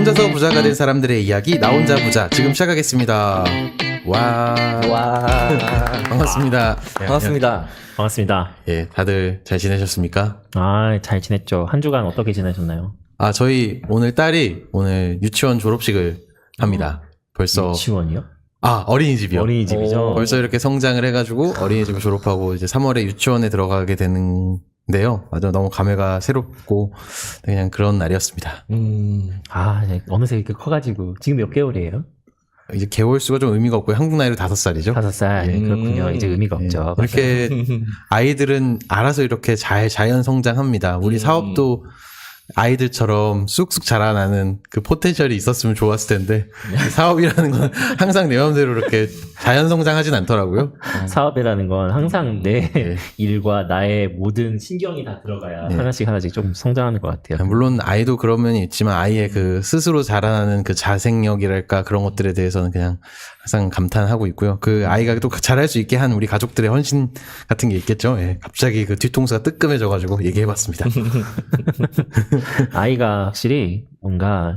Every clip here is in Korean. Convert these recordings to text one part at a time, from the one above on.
혼자서 부자가 된 사람들의 이야기 나 혼자 부자 지금 시작하겠습니다. 와 반갑습니다. 반갑습니다. 반갑습니다. 예, 다들 잘 지내셨습니까? 잘 지냈죠. 한 주간 어떻게 지내셨나요? 저희 오늘 딸이 오늘 유치원 졸업식을 합니다. 벌써 유치원이요? 어린이집이요. 어린이집이죠. 벌써 이렇게 성장을 해가지고 어린이집을 졸업하고 이제 3월에 유치원에 들어가게 되는데요. 맞아, 너무 감회가 새롭고 그냥 그런 날이었습니다. 네, 어느새 이렇게 커가지고 지금 몇 개월이에요? 이제 개월 수가 좀 의미가 없고요. 한국 나이로 5살이죠. 5살. 예. 그렇군요. 이제 의미가 없죠. 이렇게 아이들은 알아서 이렇게 잘 자연 성장합니다. 우리 사업도 아이들처럼 쑥쑥 자라나는 그 포텐셜이 있었으면 좋았을 텐데 사업이라는 건 항상 내 마음대로 이렇게 자연 성장하진 않더라고요. 사업이라는 건 항상 내 예. 일과 나의 모든 신경이 다 들어가야 네. 하나씩 좀 성장하는 것 같아요. 물론 아이도 그런 면이 있지만 아이의 그 스스로 자라나는 그 자생력이랄까 그런 것들에 대해서는 그냥 항상 감탄하고 있고요. 그 아이가 또 잘할 수 있게 한 우리 가족들의 헌신 같은 게 있겠죠. 예. 갑자기 그 뒤통수가 뜨끔해져가지고 얘기해봤습니다. 아이가 확실히 뭔가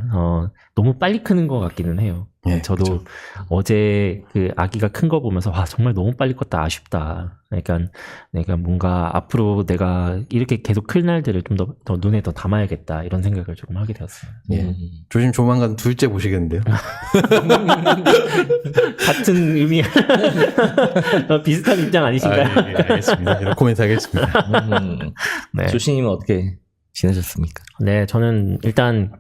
너무 빨리 크는 것 같기는 해요. 예, 저도 그렇죠. 어제 그 아기가 큰 거 보면서 정말 너무 빨리 컸다, 아쉽다. 그러니까 내가 뭔가 앞으로 내가 이렇게 계속 클 날들을 좀 더 눈에 더 담아야겠다 이런 생각을 조금 하게 되었어요. 예. 조만간 둘째 보시겠는데요. 같은 의미 비슷한 입장 아니신가요? 예, 알겠습니다. 이런 코멘트 하겠습니다. 네. 조시님은 어떻게 지내셨습니까? 네, 저는 일단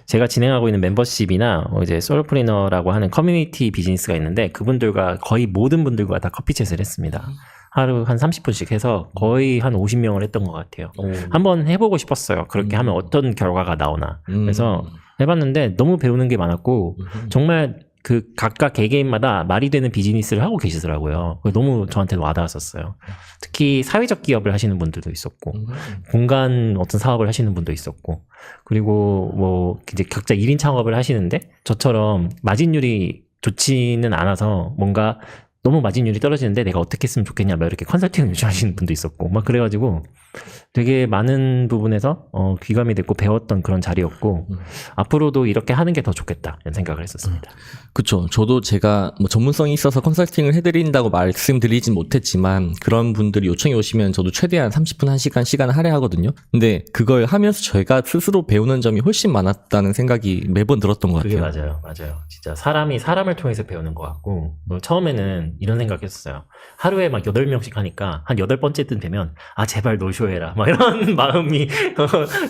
제가 진행하고 있는 멤버십이나 이제 솔프리너라고 하는 커뮤니티 비즈니스가 있는데 그분들과 거의 모든 분들과 다 커피챗을 했습니다. 하루 한 30분씩 해서 거의 한 50명을 했던 것 같아요. 한번 해보고 싶었어요. 그렇게 하면 어떤 결과가 나오나. 그래서 해봤는데 너무 배우는 게 많았고 정말 그 각각 개개인마다 말이 되는 비즈니스를 하고 계시더라고요. 너무 저한테 와닿았었어요. 특히 사회적 기업을 하시는 분들도 있었고, 공간 어떤 사업을 하시는 분도 있었고, 그리고 뭐 이제 각자 1인 창업을 하시는데 저처럼 마진율이 좋지는 않아서 뭔가 너무 마진율이 떨어지는데 내가 어떻게 했으면 좋겠냐, 막 이렇게 컨설팅을 요청하시는 분도 있었고, 막 그래가지고 되게 많은 부분에서 귀감이 됐고 배웠던 그런 자리였고, 앞으로도 이렇게 하는 게 더 좋겠다, 이런 생각을 했었습니다. 그쵸. 저도 제가 뭐 전문성이 있어서 컨설팅을 해드린다고 말씀드리진 못했지만 그런 분들이 요청이 오시면 저도 최대한 30분, 1시간 시간을 할애하거든요. 근데 그걸 하면서 저희가 스스로 배우는 점이 훨씬 많았다는 생각이 매번 들었던 것 그게 같아요. 맞아요. 진짜 사람이 사람을 통해서 배우는 것 같고, 처음에는 이런 생각했었어요. 하루에 막 8명씩 하니까 한 8번째쯤 되면 제발 노쇼해라, 막 이런 마음이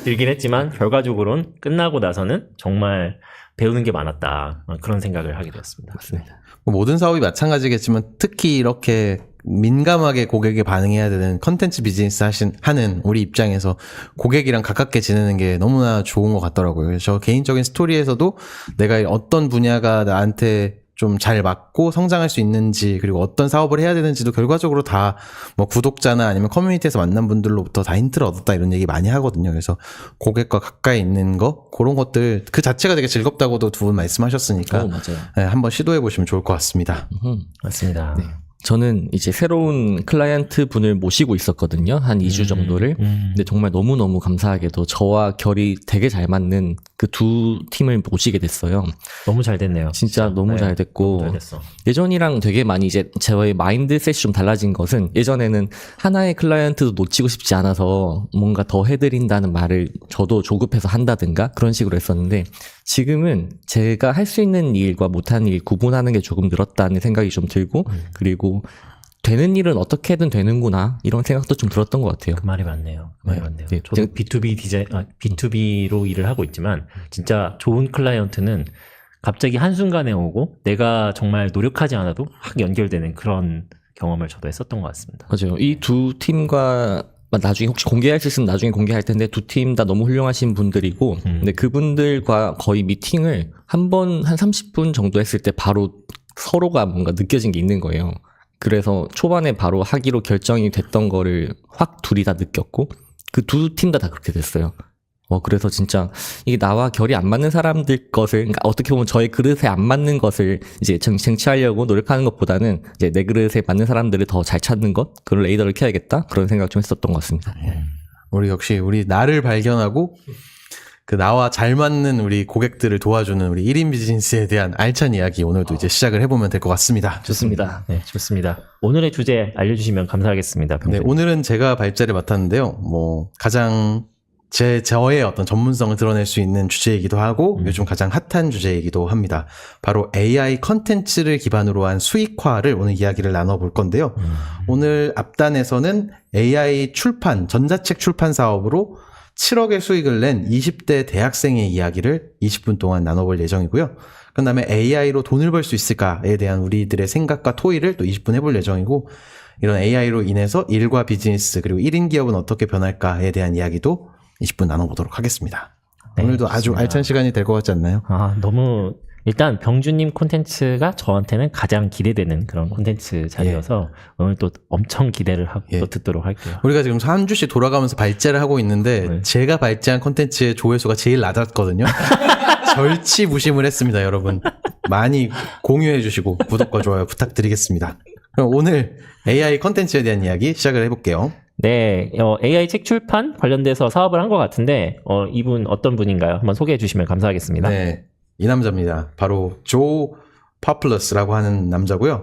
들긴 했지만 결과적으로는 끝나고 나서는 정말 배우는 게 많았다, 그런 생각을 하게 되었습니다. 맞습니다. 모든 사업이 마찬가지겠지만 특히 이렇게 민감하게 고객에 반응해야 되는 컨텐츠 비즈니스 하는 우리 입장에서 고객이랑 가깝게 지내는 게 너무나 좋은 것 같더라고요. 저 개인적인 스토리에서도 내가 어떤 분야가 나한테 좀 잘 맞고 성장할 수 있는지, 그리고 어떤 사업을 해야 되는지도 결과적으로 다 뭐 구독자나 아니면 커뮤니티에서 만난 분들로부터 다 힌트를 얻었다, 이런 얘기 많이 하거든요. 그래서 고객과 가까이 있는 거, 그런 것들 그 자체가 되게 즐겁다고도 두 분 말씀하셨으니까 맞아요. 네, 한번 시도해 보시면 좋을 것 같습니다. 맞습니다. 네. 저는 이제 새로운 클라이언트 분을 모시고 있었거든요. 한 2주 정도를. 근데 정말 너무너무 감사하게도 저와 결이 되게 잘 맞는 그 두 팀을 모시게 됐어요. 너무 잘 됐네요. 진짜 너무 잘 됐고, 잘 됐어. 예전이랑 되게 많이 이제 저의 마인드셋이 좀 달라진 것은, 예전에는 하나의 클라이언트도 놓치고 싶지 않아서 뭔가 더 해드린다는 말을 저도 조급해서 한다든가 그런 식으로 했었는데, 지금은 제가 할 수 있는 일과 못하는 일 구분하는 게 조금 늘었다는 생각이 좀 들고, 그리고 되는 일은 어떻게든 되는구나, 이런 생각도 좀 들었던 것 같아요. 그 말이 맞네요. 맞네요. 네. 저도 B2B로 일을 하고 있지만 진짜 좋은 클라이언트는 갑자기 한순간에 오고 내가 정말 노력하지 않아도 확 연결되는 그런 경험을 저도 했었던 것 같습니다. 맞아요. 이 두 팀과 나중에 혹시 공개할 수 있으면 나중에 공개할 텐데, 두 팀 다 너무 훌륭하신 분들이고, 근데 그분들과 거의 미팅을 한 30분 정도 했을 때 바로 서로가 뭔가 느껴진 게 있는 거예요. 그래서 초반에 바로 하기로 결정이 됐던 거를 확 둘이 다 느꼈고, 그 두 팀 다 그렇게 됐어요. 그래서 진짜 이게 나와 결이 안 맞는 사람들 것을, 그러니까 어떻게 보면 저의 그릇에 안 맞는 것을 이제 쟁취하려고 노력하는 것보다는 이제 내 그릇에 맞는 사람들을 더 잘 찾는 것, 그런 레이더를 켜야겠다, 그런 생각 좀 했었던 것 같습니다. 우리 역시 나를 발견하고 그 나와 잘 맞는 우리 고객들을 도와주는 우리 1인 비즈니스에 대한 알찬 이야기 오늘도 이제 시작을 해보면 될 것 같습니다. 좋습니다. 네, 좋습니다. 오늘의 주제 알려주시면 감사하겠습니다. 네, 오늘은 제가 발제를 맡았는데요. 뭐 가장 저의 어떤 전문성을 드러낼 수 있는 주제이기도 하고 요즘 가장 핫한 주제이기도 합니다. 바로 AI 컨텐츠를 기반으로 한 수익화를 오늘 이야기를 나눠볼 건데요. 오늘 앞단에서는 AI 출판, 전자책 출판 사업으로 7억의 수익을 낸 20대 대학생의 이야기를 20분 동안 나눠볼 예정이고요. 그 다음에 AI로 돈을 벌 수 있을까에 대한 우리들의 생각과 토의를 또 20분 해볼 예정이고, 이런 AI로 인해서 일과 비즈니스 그리고 1인 기업은 어떻게 변할까에 대한 이야기도 20분 나눠보도록 하겠습니다. 네, 오늘도 아주 좋습니다. 알찬 시간이 될 것 같지 않나요? 너무 일단 병주님 콘텐츠가 저한테는 가장 기대되는 그런 콘텐츠 자리여서 오늘 또 엄청 기대를 하고 예. 또 듣도록 할게요. 우리가 지금 한 주씩 돌아가면서 발제를 하고 있는데 네. 제가 발제한 콘텐츠의 조회수가 제일 낮았거든요. 절치부심을 했습니다, 여러분. 많이 공유해 주시고 구독과 좋아요 부탁드리겠습니다. 그럼 오늘 AI 컨텐츠에 대한 이야기 시작을 해볼게요. 네, AI 책 출판 관련돼서 사업을 한 것 같은데 이분 어떤 분인가요? 한번 소개해 주시면 감사하겠습니다. 네, 이 남자입니다. 바로 조 파플러스라고 하는 남자고요.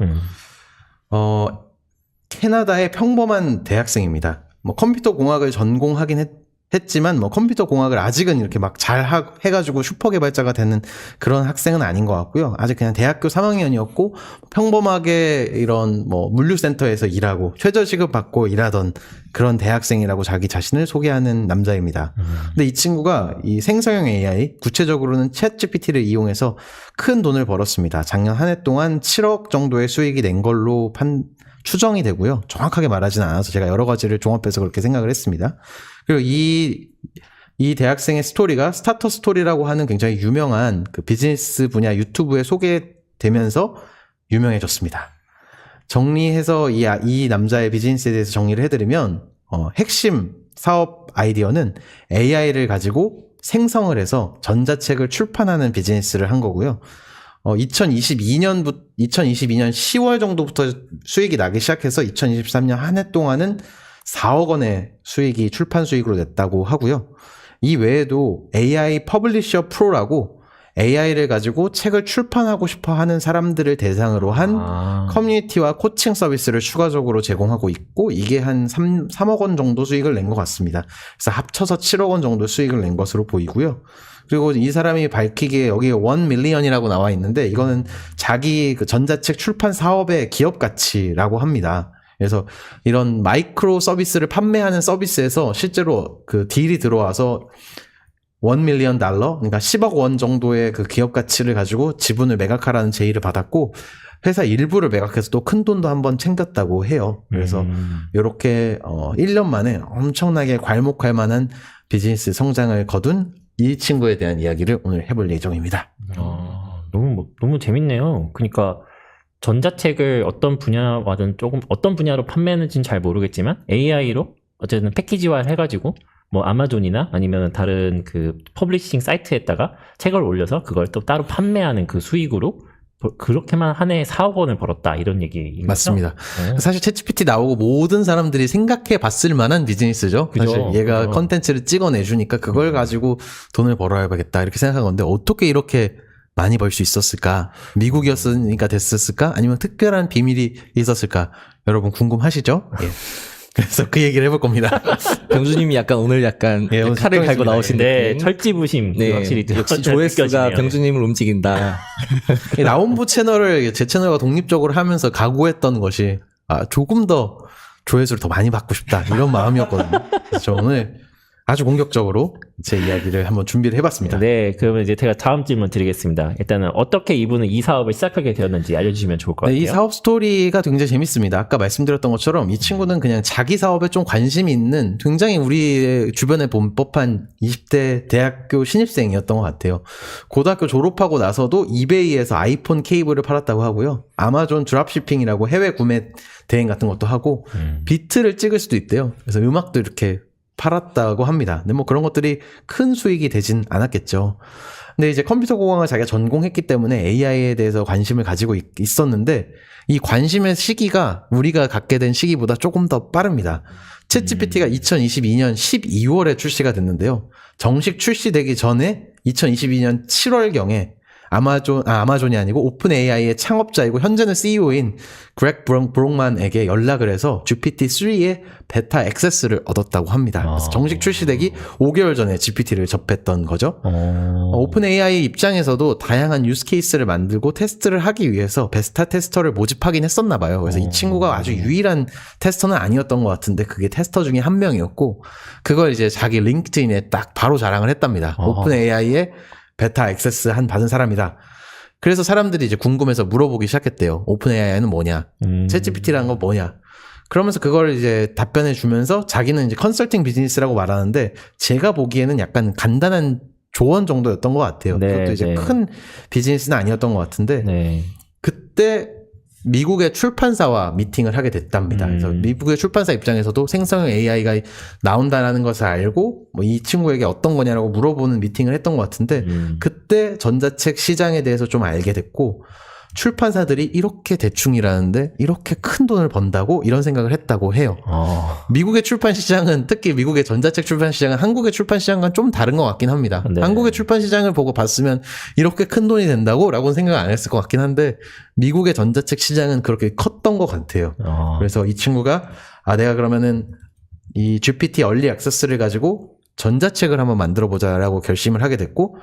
캐나다의 평범한 대학생입니다. 뭐 컴퓨터 공학을 전공하긴 했지만 뭐 컴퓨터 공학을 아직은 이렇게 막 잘 해가지고 슈퍼 개발자가 되는 그런 학생은 아닌 것 같고요. 아직 그냥 대학교 3학년이었고 평범하게 이런 뭐 물류센터에서 일하고 최저시급 받고 일하던 그런 대학생이라고 자기 자신을 소개하는 남자입니다. 근데 이 친구가 이 생성형 AI, 구체적으로는 챗GPT를 이용해서 큰 돈을 벌었습니다. 작년 한 해 동안 7억 정도의 수익이 낸 걸로 추정이 되고요. 정확하게 말하지는 않아서 제가 여러 가지를 종합해서 그렇게 생각을 했습니다. 그리고 이 대학생의 스토리가 스타터 스토리라고 하는 굉장히 유명한 그 비즈니스 분야 유튜브에 소개되면서 유명해졌습니다. 정리해서 이 남자의 비즈니스에 대해서 정리를 해드리면 핵심 사업 아이디어는 AI를 가지고 생성을 해서 전자책을 출판하는 비즈니스를 한 거고요. 2022년 10월 정도부터 수익이 나기 시작해서 2023년 한 해 동안은 4억 원의 수익이 출판 수익으로 냈다고 하고요. 이 외에도 AI 퍼블리셔 프로라고 AI를 가지고 책을 출판하고 싶어 하는 사람들을 대상으로 한 커뮤니티와 코칭 서비스를 추가적으로 제공하고 있고, 이게 한 3억 원 정도 수익을 낸 것 같습니다. 그래서 합쳐서 7억 원 정도 수익을 낸 것으로 보이고요. 그리고 이 사람이 밝히기에 여기에 1 밀리언이라고 나와 있는데 이거는 자기 그 전자책 출판 사업의 기업 가치라고 합니다. 그래서 이런 마이크로 서비스를 판매하는 서비스에서 실제로 그 딜이 들어와서 1 밀리언 달러, 그러니까 10억 원 정도의 그 기업 가치를 가지고 지분을 매각하라는 제의를 받았고, 회사 일부를 매각해서 또 큰 돈도 한번 챙겼다고 해요. 그래서 이렇게 1년 만에 엄청나게 괄목할 만한 비즈니스 성장을 거둔 이 친구에 대한 이야기를 오늘 해볼 예정입니다. 너무 재밌네요. 그러니까 전자책을 어떤 분야와든 조금 어떤 분야로 판매하는지는 잘 모르겠지만 AI로 어쨌든 패키지화 해가지고 뭐 아마존이나 아니면 다른 그 퍼블리싱 사이트에다가 책을 올려서 그걸 또 따로 판매하는 그 수익으로 그렇게만 한 해에 4억 원을 벌었다 이런 얘기입니다. 맞습니다. 사실 챗GPT 나오고 모든 사람들이 생각해 봤을 만한 비즈니스죠. 그죠? 사실 얘가 컨텐츠를 찍어내주니까 그걸 가지고 돈을 벌어야겠다 이렇게 생각한 건데 어떻게 이렇게 많이 벌 수 있었을까? 미국이었으니까 됐었을까? 아니면 특별한 비밀이 있었을까? 여러분 궁금하시죠? 예. 그래서 그 얘기를 해볼 겁니다. 병주님이 오늘 예, 오늘 칼을 갈고 집중했습니다. 나오신 네, 느낌. 철지부심 네, 확실히 역시 조회수가 느껴지네요. 병주님을 움직인다. 이 나온부 채널을 제 채널과 독립적으로 하면서 각오했던 것이 조금 더 조회수를 더 많이 받고 싶다 이런 마음이었거든요. 그래서 저 오늘 아주 공격적으로 제 이야기를 한번 준비를 해봤습니다. 네, 그러면 이제 제가 다음 질문 드리겠습니다. 일단은 어떻게 이분은 이 사업을 시작하게 되었는지 알려주시면 좋을 것 네, 같아요. 이 사업 스토리가 굉장히 재밌습니다. 아까 말씀드렸던 것처럼 이 친구는 그냥 자기 사업에 좀 관심이 있는 굉장히 우리 주변에 본 법한 20대 대학교 신입생이었던 것 같아요. 고등학교 졸업하고 나서도 이베이에서 아이폰 케이블을 팔았다고 하고요. 아마존 드랍시핑이라고 해외 구매 대행 같은 것도 하고 비트를 찍을 수도 있대요. 그래서 음악도 이렇게 팔았다고 합니다. 근데 뭐 그런 것들이 큰 수익이 되진 않았겠죠. 근데 이제 컴퓨터 공학을 자기가 전공했기 때문에 AI에 대해서 관심을 가지고 있었는데 이 관심의 시기가 우리가 갖게 된 시기보다 조금 더 빠릅니다. 챗GPT가 2022년 12월에 출시가 됐는데요. 정식 출시되기 전에 2022년 7월경에 아마존이 아니고 오픈 AI의 창업자이고 현재는 CEO인 그렉 브롱만에게 연락을 해서 GPT-3의 베타 액세스를 얻었다고 합니다. 그래서 정식 출시되기 5개월 전에 GPT를 접했던 거죠. 오픈 AI 입장에서도 다양한 유스 케이스를 만들고 테스트를 하기 위해서 베타 테스터를 모집하긴 했었나 봐요. 그래서 이 친구가 아주 유일한 테스터는 아니었던 것 같은데 그게 테스터 중에 한 명이었고 그걸 이제 자기 링크드인에 딱 바로 자랑을 했답니다. 오픈 AI의 베타 액세스 받은 사람이다. 그래서 사람들이 이제 궁금해서 물어보기 시작했대요. 오픈 AI는 뭐냐? 챗GPT라는 건 뭐냐? 그러면서 그걸 이제 답변해 주면서 자기는 이제 컨설팅 비즈니스라고 말하는데 제가 보기에는 약간 간단한 조언 정도였던 것 같아요. 네, 그것도 이제 네. 큰 비즈니스는 아니었던 것 같은데 네. 그때 미국의 출판사와 미팅을 하게 됐답니다. 그래서 미국의 출판사 입장에서도 생성형 AI가 나온다라는 것을 알고 뭐 이 친구에게 어떤 거냐라고 물어보는 미팅을 했던 것 같은데 그때 전자책 시장에 대해서 좀 알게 됐고 출판사들이 이렇게 대충이라는데 이렇게 큰 돈을 번다고 이런 생각을 했다고 해요. 미국의 출판 시장은 특히 미국의 전자책 출판 시장은 한국의 출판 시장과는 좀 다른 것 같긴 합니다. 네. 한국의 출판 시장을 보고 봤으면 이렇게 큰 돈이 된다고? 라고는 생각 안 했을 것 같긴 한데 미국의 전자책 시장은 그렇게 컸던 것 같아요. 그래서 이 친구가 내가 그러면은 이 GPT 얼리 액세스를 가지고 전자책을 한번 만들어 보자라고 결심을 하게 됐고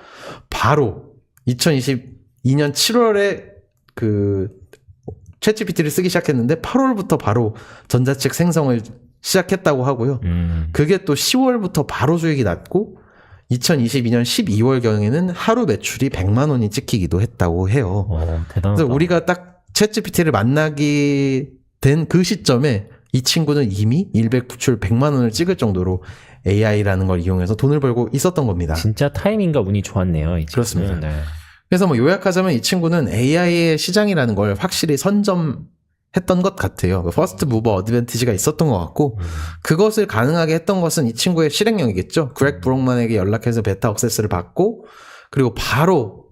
바로 2022년 7월에 그 챗GPT를 쓰기 시작했는데 8월부터 바로 전자책 생성을 시작했다고 하고요. 그게 또 10월부터 바로 수익이 났고 2022년 12월경에는 하루 매출이 100만 원이 찍히기도 했다고 해요. 대단하다. 그래서 우리가 딱 챗GPT를 만나게 된 그 시점에 이 친구는 이미 일배구출 100만 원을 찍을 정도로 AI라는 걸 이용해서 돈을 벌고 있었던 겁니다. 진짜 타이밍과 운이 좋았네요. 이 친구는. 그렇습니다. 네. 그래서 뭐 요약하자면 이 친구는 AI의 시장이라는 걸 확실히 선점했던 것 같아요. 퍼스트 무버 어드밴티지가 있었던 것 같고 그것을 가능하게 했던 것은 이 친구의 실행력이겠죠. 그렉 브롱만에게 연락해서 베타 액세스를 받고 그리고 바로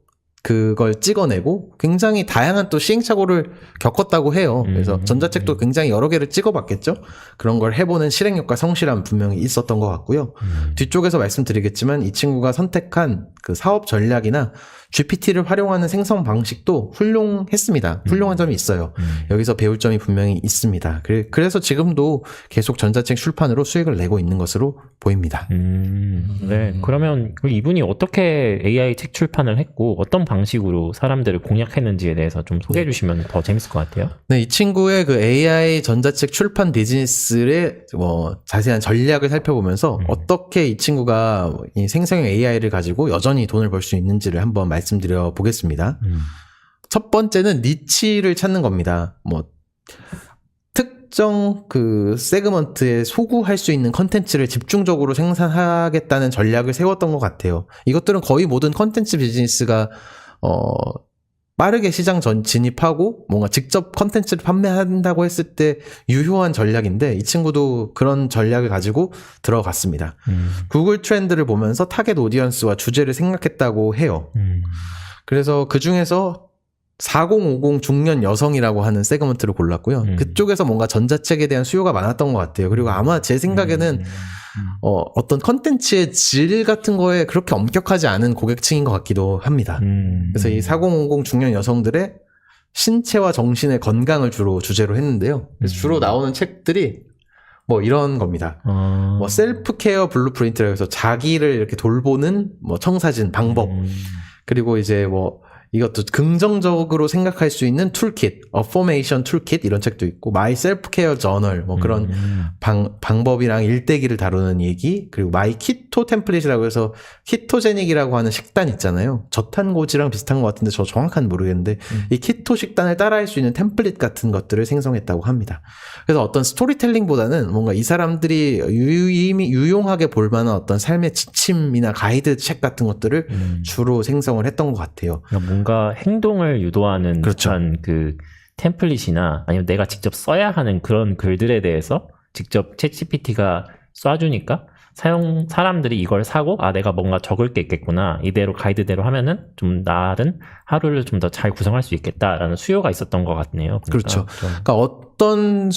그걸 찍어내고 굉장히 다양한 또 시행착오를 겪었다고 해요. 그래서 전자책도 굉장히 여러 개를 찍어봤겠죠. 그런 걸 해보는 실행력과 성실함 분명히 있었던 것 같고요. 뒤쪽에서 말씀드리겠지만 이 친구가 선택한 그 사업 전략이나 GPT를 활용하는 생성 방식도 훌륭했습니다. 훌륭한 점이 있어요. 여기서 배울 점이 분명히 있습니다. 그래서 지금도 계속 전자책 출판으로 수익을 내고 있는 것으로 보입니다. 네. 그러면 이분이 어떻게 AI 책 출판을 했고 어떤 방식으로 사람들을 공략했는지에 대해서 좀 소개해 주시면 더 재밌을 것 같아요. 네, 이 친구의 그 AI 전자책 출판 비즈니스의 뭐 자세한 전략을 살펴보면서 어떻게 이 친구가 이 생성형 AI를 가지고 여전히 돈을 벌 수 있는지를 한번 말씀드려 보겠습니다. 첫 번째는 니치를 찾는 겁니다. 뭐 특정 그 세그먼트에 소구할 수 있는 컨텐츠를 집중적으로 생산하겠다는 전략을 세웠던 것 같아요. 이것들은 거의 모든 컨텐츠 비즈니스가 빠르게 시장 진입하고 뭔가 직접 컨텐츠를 판매한다고 했을 때 유효한 전략인데 이 친구도 그런 전략을 가지고 들어갔습니다. 구글 트렌드를 보면서 타겟 오디언스와 주제를 생각했다고 해요. 그래서 그 중에서 4050 중년 여성이라고 하는 세그먼트를 골랐고요. 그쪽에서 뭔가 전자책에 대한 수요가 많았던 것 같아요. 그리고 아마 제 생각에는 어떤 컨텐츠의 질 같은 거에 그렇게 엄격하지 않은 고객층인 것 같기도 합니다. 그래서 이 4050 중년 여성들의 신체와 정신의 건강을 주로 주제로 했는데요. 그래서 주로 나오는 책들이 뭐 이런 겁니다. 뭐 셀프 케어 블루프린트라고 해서 자기를 이렇게 돌보는 뭐 청사진 방법. 그리고 이제 뭐 이것도 긍정적으로 생각할 수 있는 툴킷, 어포메이션 툴킷 이런 책도 있고 마이 셀프 케어 저널 뭐 그런 방법이랑 일대기를 다루는 얘기 그리고 마이 키토 템플릿이라고 해서 키토제닉이라고 하는 식단 있잖아요. 저탄고지랑 비슷한 것 같은데 저 정확한 모르겠는데 이 키토 식단을 따라할 수 있는 템플릿 같은 것들을 생성했다고 합니다. 그래서 어떤 스토리텔링보다는 뭔가 이 사람들이 유용하게 볼 만한 어떤 삶의 지침이나 가이드 책 같은 것들을 주로 생성을 했던 것 같아요. 뭔가 행동을 유도하는 그렇죠. 듯한 그 템플릿이나 아니면 내가 직접 써야 하는 그런 글들에 대해서 직접 챗GPT가 쏴주니까 사람들이 이걸 사고 내가 뭔가 적을 게 있겠구나. 이대로 가이드대로 하면은 좀 나은 하루를 좀 더 잘 구성할 수 있겠다라는 수요가 있었던 것 같네요. 그렇죠. 그러니까 어떤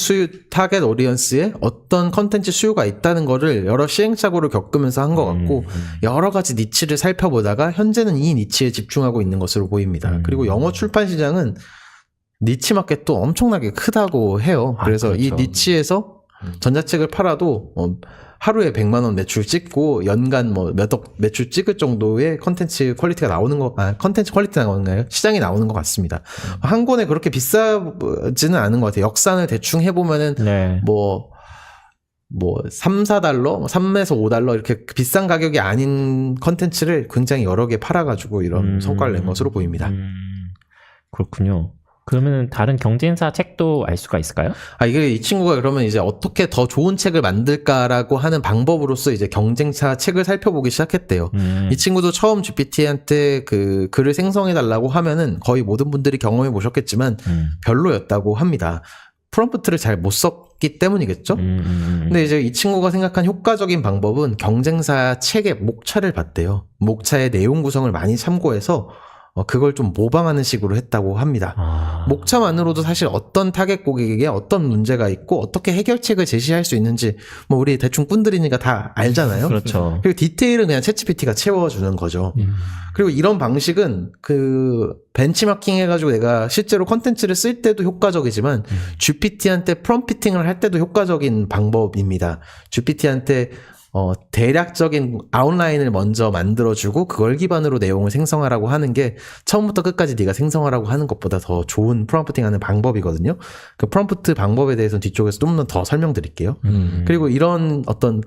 타겟 오디언스에 어떤 컨텐츠 수요가 있다는 거를 여러 시행착오를 겪으면서 한 것 같고 여러 가지 니치를 살펴보다가 현재는 이 니치에 집중하고 있는 것으로 보입니다. 그리고 영어 출판 시장은 니치 마켓도 엄청나게 크다고 해요. 그래서 이 그렇죠. 니치에서 전자책을 팔아도 하루에 100만 원 매출 찍고 연간 뭐 몇 억 매출 찍을 정도의 컨텐츠 퀄리티가 나오는 컨텐츠 퀄리티가 나오는가요? 시장이 나오는 것 같습니다. 한 권에 그렇게 비싸지는 않은 것 같아요. 역산을 대충 해보면은 네. 뭐 3, 4달러, 3에서 5달러 이렇게 비싼 가격이 아닌 컨텐츠를 굉장히 여러 개 팔아가지고 이런 성과를 낸 것으로 보입니다. 그렇군요. 그러면 다른 경쟁사 책도 알 수가 있을까요? 이게 이 친구가 그러면 이제 어떻게 더 좋은 책을 만들까라고 하는 방법으로서 이제 경쟁사 책을 살펴보기 시작했대요. 이 친구도 처음 GPT한테 그 글을 생성해달라고 하면은 거의 모든 분들이 경험해 보셨겠지만 별로였다고 합니다. 프롬프트를 잘 못 썼기 때문이겠죠? 근데 이제 이 친구가 생각한 효과적인 방법은 경쟁사 책의 목차를 봤대요. 목차의 내용 구성을 많이 참고해서 그걸 좀 모방하는 식으로 했다고 합니다. 목차만으로도 사실 어떤 타겟 고객에게 어떤 문제가 있고 어떻게 해결책을 제시할 수 있는지 뭐 우리 대충 꾼들이니까 다 알잖아요. 그렇죠. 그리고 디테일은 그냥 챗GPT가 채워주는 거죠. 그리고 이런 방식은 그 벤치마킹 해가지고 내가 실제로 컨텐츠를 쓸 때도 효과적이지만 GPT한테 프롬프팅을 할 때도 효과적인 방법입니다. GPT한테 대략적인 아웃라인을 먼저 만들어주고 그걸 기반으로 내용을 생성하라고 하는 게 처음부터 끝까지 네가 생성하라고 하는 것보다 더 좋은 프롬프팅하는 방법이거든요. 그 프롬프트 방법에 대해서는 뒤쪽에서 좀 더 설명드릴게요. 그리고 이런 어떤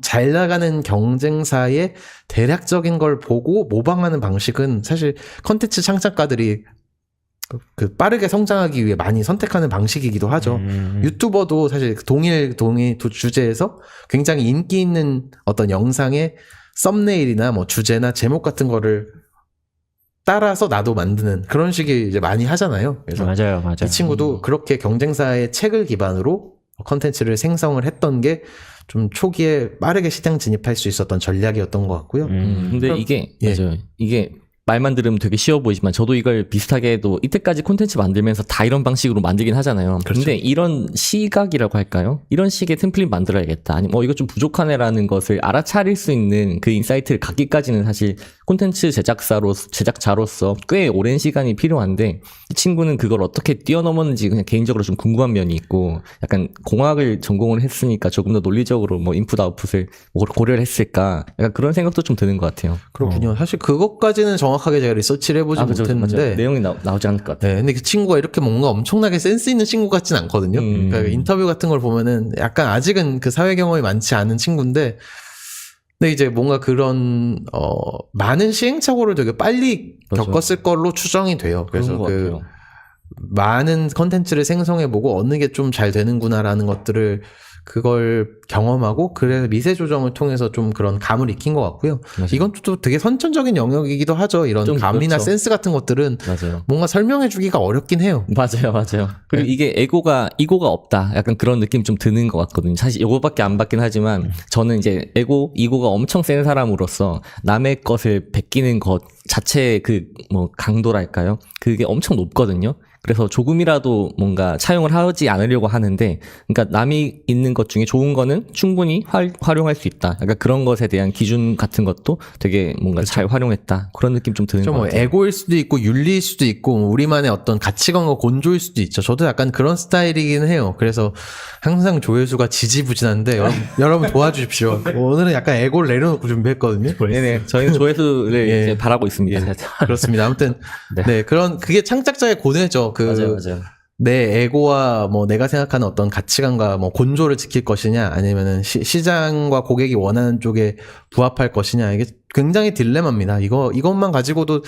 잘 나가는 경쟁사의 대략적인 걸 보고 모방하는 방식은 사실 컨텐츠 창작가들이 그 빠르게 성장하기 위해 많이 선택하는 방식이기도 하죠. 유튜버도 사실 동일 주제에서 굉장히 인기 있는 어떤 영상의 썸네일이나 뭐 주제나 제목 같은 거를 따라서 나도 만드는 그런 식의 이제 많이 하잖아요. 그래서 맞아요. 이 친구도 그렇게 경쟁사의 책을 기반으로 컨텐츠를 생성을 했던 게 좀 초기에 빠르게 시장 진입할 수 있었던 전략이었던 것 같고요. 근데 그럼- 이게 예. 맞아요. 이게 말만 들으면 되게 쉬워 보이지만 저도 이걸 비슷하게 해도 이때까지 콘텐츠 만들면서 다 이런 방식으로 만들긴 하잖아요. 그렇죠. 근데 이런 시각이라고 할까요? 이런 식의 템플릿 만들어야겠다. 아니면 이거 좀 부족하네라는 것을 알아차릴 수 있는 그 인사이트를 갖기까지는 사실 콘텐츠 제작자로서 꽤 오랜 시간이 필요한데 이 친구는 그걸 어떻게 뛰어넘었는지 그냥 개인적으로 좀 궁금한 면이 있고 약간 공학을 전공을 했으니까 조금 더 논리적으로 뭐 인풋 아웃풋을 고려를 했을까 약간 그런 생각도 좀 드는 것 같아요. 그렇군요. 사실 그것까지는 정확하게 제가 리서치를 해보지 그죠, 못했는데 맞아요. 내용이 나오지 않을 것 같아요. 네, 근데 그 친구가 이렇게 뭔가 엄청나게 센스 있는 친구 같진 않거든요. 그러니까 인터뷰 같은 걸 보면은 약간 아직은 그 사회 경험이 많지 않은 친구인데, 근데 이제 뭔가 그런 많은 시행착오를 되게 빨리 맞아요. 겪었을 걸로 추정이 돼요. 그래서 그런 것 그 같아요. 많은 컨텐츠를 생성해보고 어느 게 좀 잘 되는구나라는 것들을 그걸 경험하고 그래서 미세 조정을 통해서 좀 그런 감을 익힌 것 같고요. 맞아요. 이건 또 되게 선천적인 영역이기도 하죠. 이런 좀 감이나 그렇죠. 센스 같은 것들은 맞아요. 뭔가 설명해주기가 어렵긴 해요. 맞아요. 그리고 네. 이게 이고가 없다. 약간 그런 느낌 좀 드는 것 같거든요. 사실 이거밖에 안 받긴 하지만 저는 이제 이고가 엄청 센 사람으로서 남의 것을 베끼는 것 자체의 그 뭐 강도랄까요? 그게 엄청 높거든요. 그래서 조금이라도 뭔가 차용을 하지 않으려고 하는데, 그러니까 남이 있는 것 중에 좋은 거는 충분히 활용할 수 있다. 약간 그런 것에 대한 기준 같은 것도 되게 뭔가 잘 활용했다. 그런 느낌 좀 드는 것 뭐 같아요. 에고일 수도 있고 윤리일 수도 있고 우리만의 어떤 가치관과 곤조일 수도 있죠. 저도 약간 그런 스타일이긴 해요. 그래서 항상 조회수가 지지부진한데 여러분 도와주십시오. 오늘은 약간 에고를 내려놓고 준비했거든요. 네네. 저희는 조회수를 예. 이제 바라고 있습니다. 그렇습니다. 아무튼 네 그런 그게 창작자의 고뇌죠. 맞아요. 내 에고와 뭐 내가 생각하는 어떤 가치관과 뭐 곤조를 지킬 것이냐 아니면은 시장과 고객이 원하는 쪽에 부합할 것이냐 이게 굉장히 딜레마입니다. 이것만 가지고도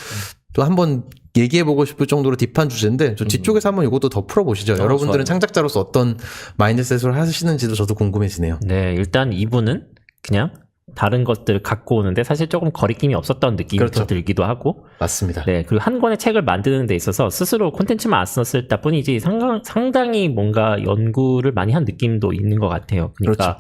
또 한번 얘기해보고 싶을 정도로 딥한 주제인데 저 뒤쪽에서 한번 이것도 더 풀어보시죠. 여러분들은 좋아요. 창작자로서 어떤 마인드셋으로 하시는지도 저도 궁금해지네요. 네, 일단 이분은 그냥 다른 것들을 갖고 오는데 사실 조금 거리낌이 없었던 느낌이 그렇죠. 좀 들기도 하고, 맞습니다. 네, 그리고 한 권의 책을 만드는 데 있어서 스스로 콘텐츠만 안 썼을 뿐이지 상당히 뭔가 연구를 많이 한 느낌도 있는 것 같아요. 그러니까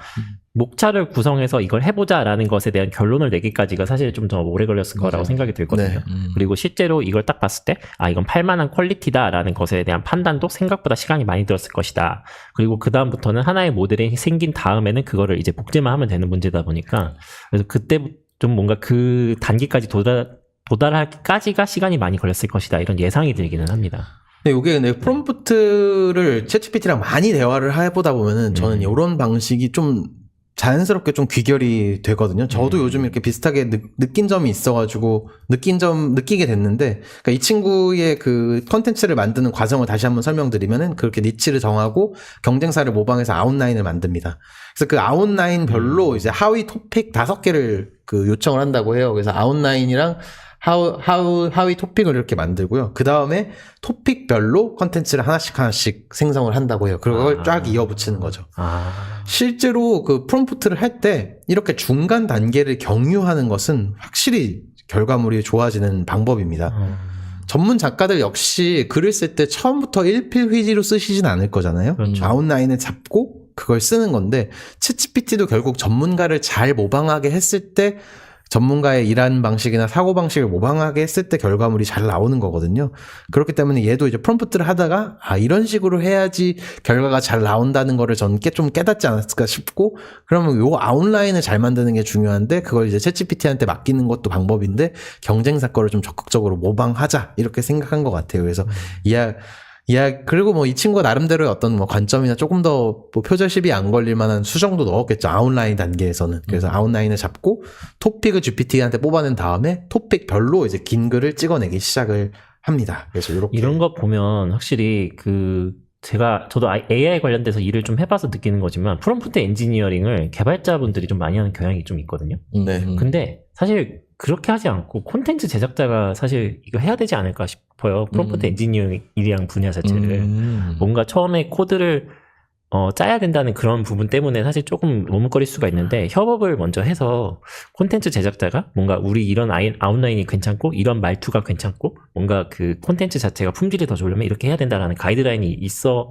목차를 구성해서 이걸 해보자라는 것에 대한 결론을 내기까지가 사실 좀 더 오래 걸렸을 거라고 생각이 들거든요. 네. 그리고 실제로 이걸 딱 봤을 때, 이건 팔만한 퀄리티다라는 것에 대한 판단도 생각보다 시간이 많이 들었을 것이다. 그리고 그다음부터는 하나의 모델이 생긴 다음에는 그거를 이제 복제만 하면 되는 문제다 보니까, 그래서 그때 좀 뭔가 그 단계까지 도달하기까지가 시간이 많이 걸렸을 것이다. 이런 예상이 들기는 합니다. 근데 이게 근데 프롬프트를 챗GPT랑 많이 대화를 해보다 보면은 저는 이런 방식이 좀 자연스럽게 좀 귀결이 되거든요. 저도 요즘 이렇게 비슷하게 느낀 점이 있어가지고 느끼게 됐는데, 그러니까 이 친구의 그 컨텐츠를 만드는 과정을 다시 한번 설명드리면은 그렇게 니치를 정하고 경쟁사를 모방해서 아웃라인을 만듭니다. 그래서 그 아웃라인별로 이제 하위 토픽 5개를 그 요청을 한다고 해요. 그래서 아웃라인이랑 하위 토픽을 이렇게 만들고요. 그 다음에 토픽별로 컨텐츠를 하나씩 생성을 한다고 해요. 그리고 그걸 쫙 이어붙이는 거죠. 실제로 그 프롬프트를 할 때 이렇게 중간 단계를 경유하는 것은 확실히 결과물이 좋아지는 방법입니다. 전문 작가들 역시 글을 쓸 때 처음부터 일필휘지로 쓰시진 않을 거잖아요. 그렇죠. 아웃라인을 잡고 그걸 쓰는 건데, 챗GPT도 결국 전문가를 잘 모방하게 했을 때, 전문가의 일하는 방식이나 사고방식을 모방하게 했을 때 결과물이 잘 나오는 거거든요. 그렇기 때문에 얘도 이제 프롬프트를 하다가 이런 식으로 해야지 결과가 잘 나온다는 거를 전 좀 깨닫지 않았을까 싶고, 그러면 요 아웃라인을 잘 만드는 게 중요한데 그걸 이제 챗GPT한테 맡기는 것도 방법인데 경쟁사 거를 좀 적극적으로 모방하자 이렇게 생각한 것 같아요. 그래서 그리고 뭐 이 친구가 나름대로의 어떤 뭐 관점이나 조금 더 뭐 표절 시비 안 걸릴 만한 수정도 넣었겠죠. 아웃라인 단계에서는. 그래서 아웃라인을 잡고 토픽을 GPT한테 뽑아낸 다음에 토픽별로 이제 긴 글을 찍어내기 시작을 합니다. 그래서 이런 거 보면 확실히 저도 AI 관련돼서 일을 좀 해봐서 느끼는 거지만 프롬프트 엔지니어링을 개발자분들이 좀 많이 하는 경향이 좀 있거든요. 네. 근데 사실 그렇게 하지 않고 콘텐츠 제작자가 사실 이거 해야 되지 않을까 싶어요. 프롬프트 엔지니어링이랑 분야 자체를. 뭔가 처음에 코드를 짜야 된다는 그런 부분 때문에 사실 조금 머뭇거릴 수가 있는데, 협업을 먼저 해서 콘텐츠 제작자가 뭔가 우리 이런 아웃라인이 괜찮고 이런 말투가 괜찮고 뭔가 그 콘텐츠 자체가 품질이 더 좋으려면 이렇게 해야 된다라는 가이드라인이 있어야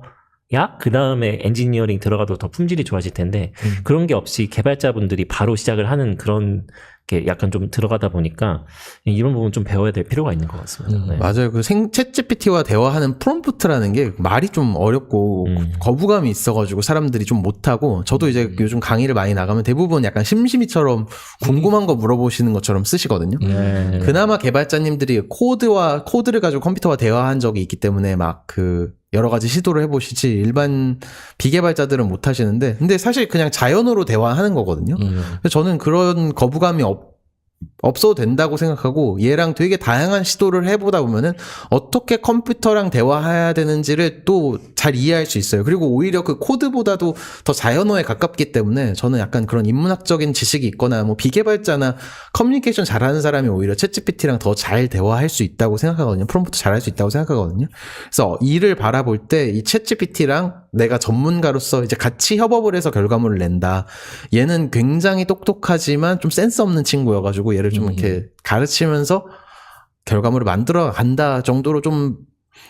그 다음에 엔지니어링 들어가도 더 품질이 좋아질 텐데, 그런 게 없이 개발자분들이 바로 시작을 하는 그런 게 약간 좀 들어가다 보니까 이런 부분 좀 배워야 될 필요가 있는 것 같습니다. 네. 맞아요. 그 챗GPT와 대화하는 프롬프트라는 게 말이 좀 어렵고 거부감이 있어가지고 사람들이 좀 못하고, 저도 이제 요즘 강의를 많이 나가면 대부분 약간 심심이처럼 궁금한 거 물어보시는 것처럼 쓰시거든요. 그나마 개발자님들이 코드를 가지고 컴퓨터와 대화한 적이 있기 때문에 막 여러 가지 시도를 해보시지 일반 비개발자들은 못 하시는데, 근데 사실 그냥 자연어로 대화하는 거거든요. 그래서 저는 그런 거부감이 없어도 된다고 생각하고, 얘랑 되게 다양한 시도를 해보다 보면은 어떻게 컴퓨터랑 대화해야 되는지를 또 잘 이해할 수 있어요. 그리고 오히려 그 코드보다도 더 자연어에 가깝기 때문에 저는 약간 그런 인문학적인 지식이 있거나 뭐 비개발자나 커뮤니케이션 잘하는 사람이 오히려 챗GPT랑 더 잘 대화할 수 있다고 생각하거든요. 프롬프트 잘할 수 있다고 생각하거든요. 그래서 일을 바라볼 때 이 챗GPT랑 내가 전문가로서 이제 같이 협업을 해서 결과물을 낸다. 얘는 굉장히 똑똑하지만 좀 센스 없는 친구여가지고 얘를 좀 이렇게 가르치면서 결과물을 만들어 간다 정도로 좀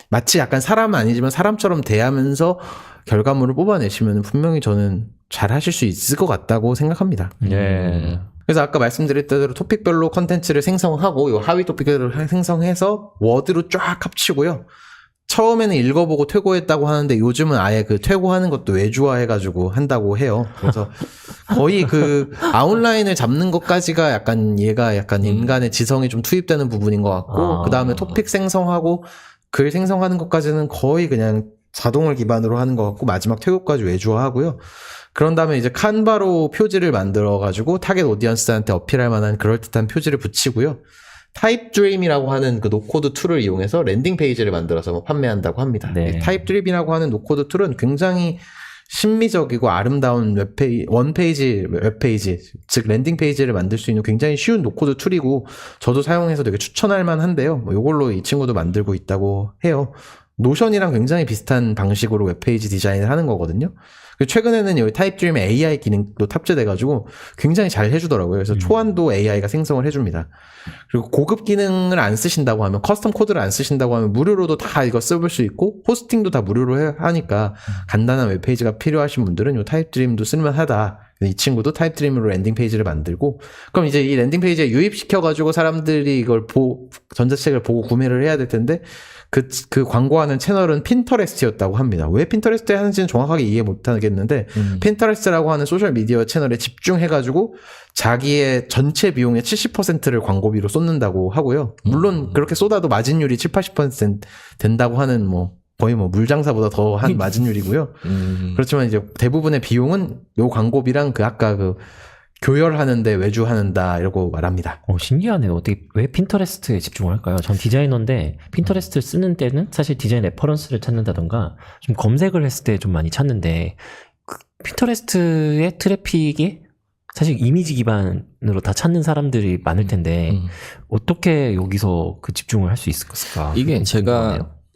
마치 약간 사람은 아니지만 사람처럼 대하면서 결과물을 뽑아내시면 분명히 저는 잘 하실 수 있을 것 같다고 생각합니다. 네. 그래서 아까 말씀드렸던 대로 토픽별로 컨텐츠를 생성하고 요 하위 토픽을 생성해서 워드로 쫙 합치고요. 처음에는 읽어보고 퇴고했다고 하는데 요즘은 아예 그 퇴고하는 것도 외주화해가지고 한다고 해요. 그래서 거의 그 아웃라인을 잡는 것까지가 약간 얘가 약간 인간의 지성이 좀 투입되는 부분인 것 같고, 그 다음에 토픽 생성하고 글 생성하는 것까지는 거의 그냥 자동을 기반으로 하는 것 같고, 마지막 퇴고까지 외주화하고요. 그런 다음에 이제 칸바로 표지를 만들어가지고 타겟 오디언스한테 어필할 만한 그럴듯한 표지를 붙이고요. 타입드림이라고 하는 그 노코드 툴을 이용해서 랜딩 페이지를 만들어서 뭐 판매한다고 합니다. 네. 타입드림이라고 하는 노코드 툴은 굉장히 신미적이고 아름다운 원페이지 웹페이지, 즉 랜딩 페이지를 만들 수 있는 굉장히 쉬운 노코드 툴이고, 저도 사용해서 되게 추천할 만한데요. 뭐 이걸로 이 친구도 만들고 있다고 해요. 노션이랑 굉장히 비슷한 방식으로 웹페이지 디자인을 하는 거거든요. 최근에는 여기 타입드림 AI 기능도 탑재돼가지고 굉장히 잘 해주더라고요. 그래서 초안도 AI가 생성을 해줍니다. 그리고 고급 기능을 안 쓰신다고 하면, 커스텀 코드를 안 쓰신다고 하면 무료로도 다 이거 써볼 수 있고 호스팅도 다 무료로 하니까 간단한 웹페이지가 필요하신 분들은 이 타입드림도 쓸만하다 이 친구도 타입 드림으로 랜딩 페이지를 만들고, 그럼 이제 이 랜딩 페이지에 유입시켜가지고 사람들이 이걸 전자책을 보고 구매를 해야 될 텐데, 그 광고하는 채널은 핀터레스트였다고 합니다. 왜 핀터레스트에 하는지는 정확하게 이해 못 하겠는데, 핀터레스트라고 하는 소셜미디어 채널에 집중해가지고 자기의 전체 비용의 70%를 광고비로 쏟는다고 하고요. 물론 그렇게 쏟아도 마진율이 7-80% 된다고 하는 거의 물장사보다 더한 마진율이고요. 그렇지만 이제 대부분의 비용은 요 광고비랑 아까 교열하는데 외주하는다 이러고 말합니다. 신기하네요. 어떻게 왜 핀터레스트에 집중을 할까요? 전 디자이너인데 핀터레스트를 쓰는 때는 사실 디자인 레퍼런스를 찾는다던가 좀 검색을 했을 때 좀 많이 찾는데 핀터레스트의 트래픽이 사실 이미지 기반으로 다 찾는 사람들이 많을 텐데 어떻게 여기서 그 집중을 할 수 있을까? 이게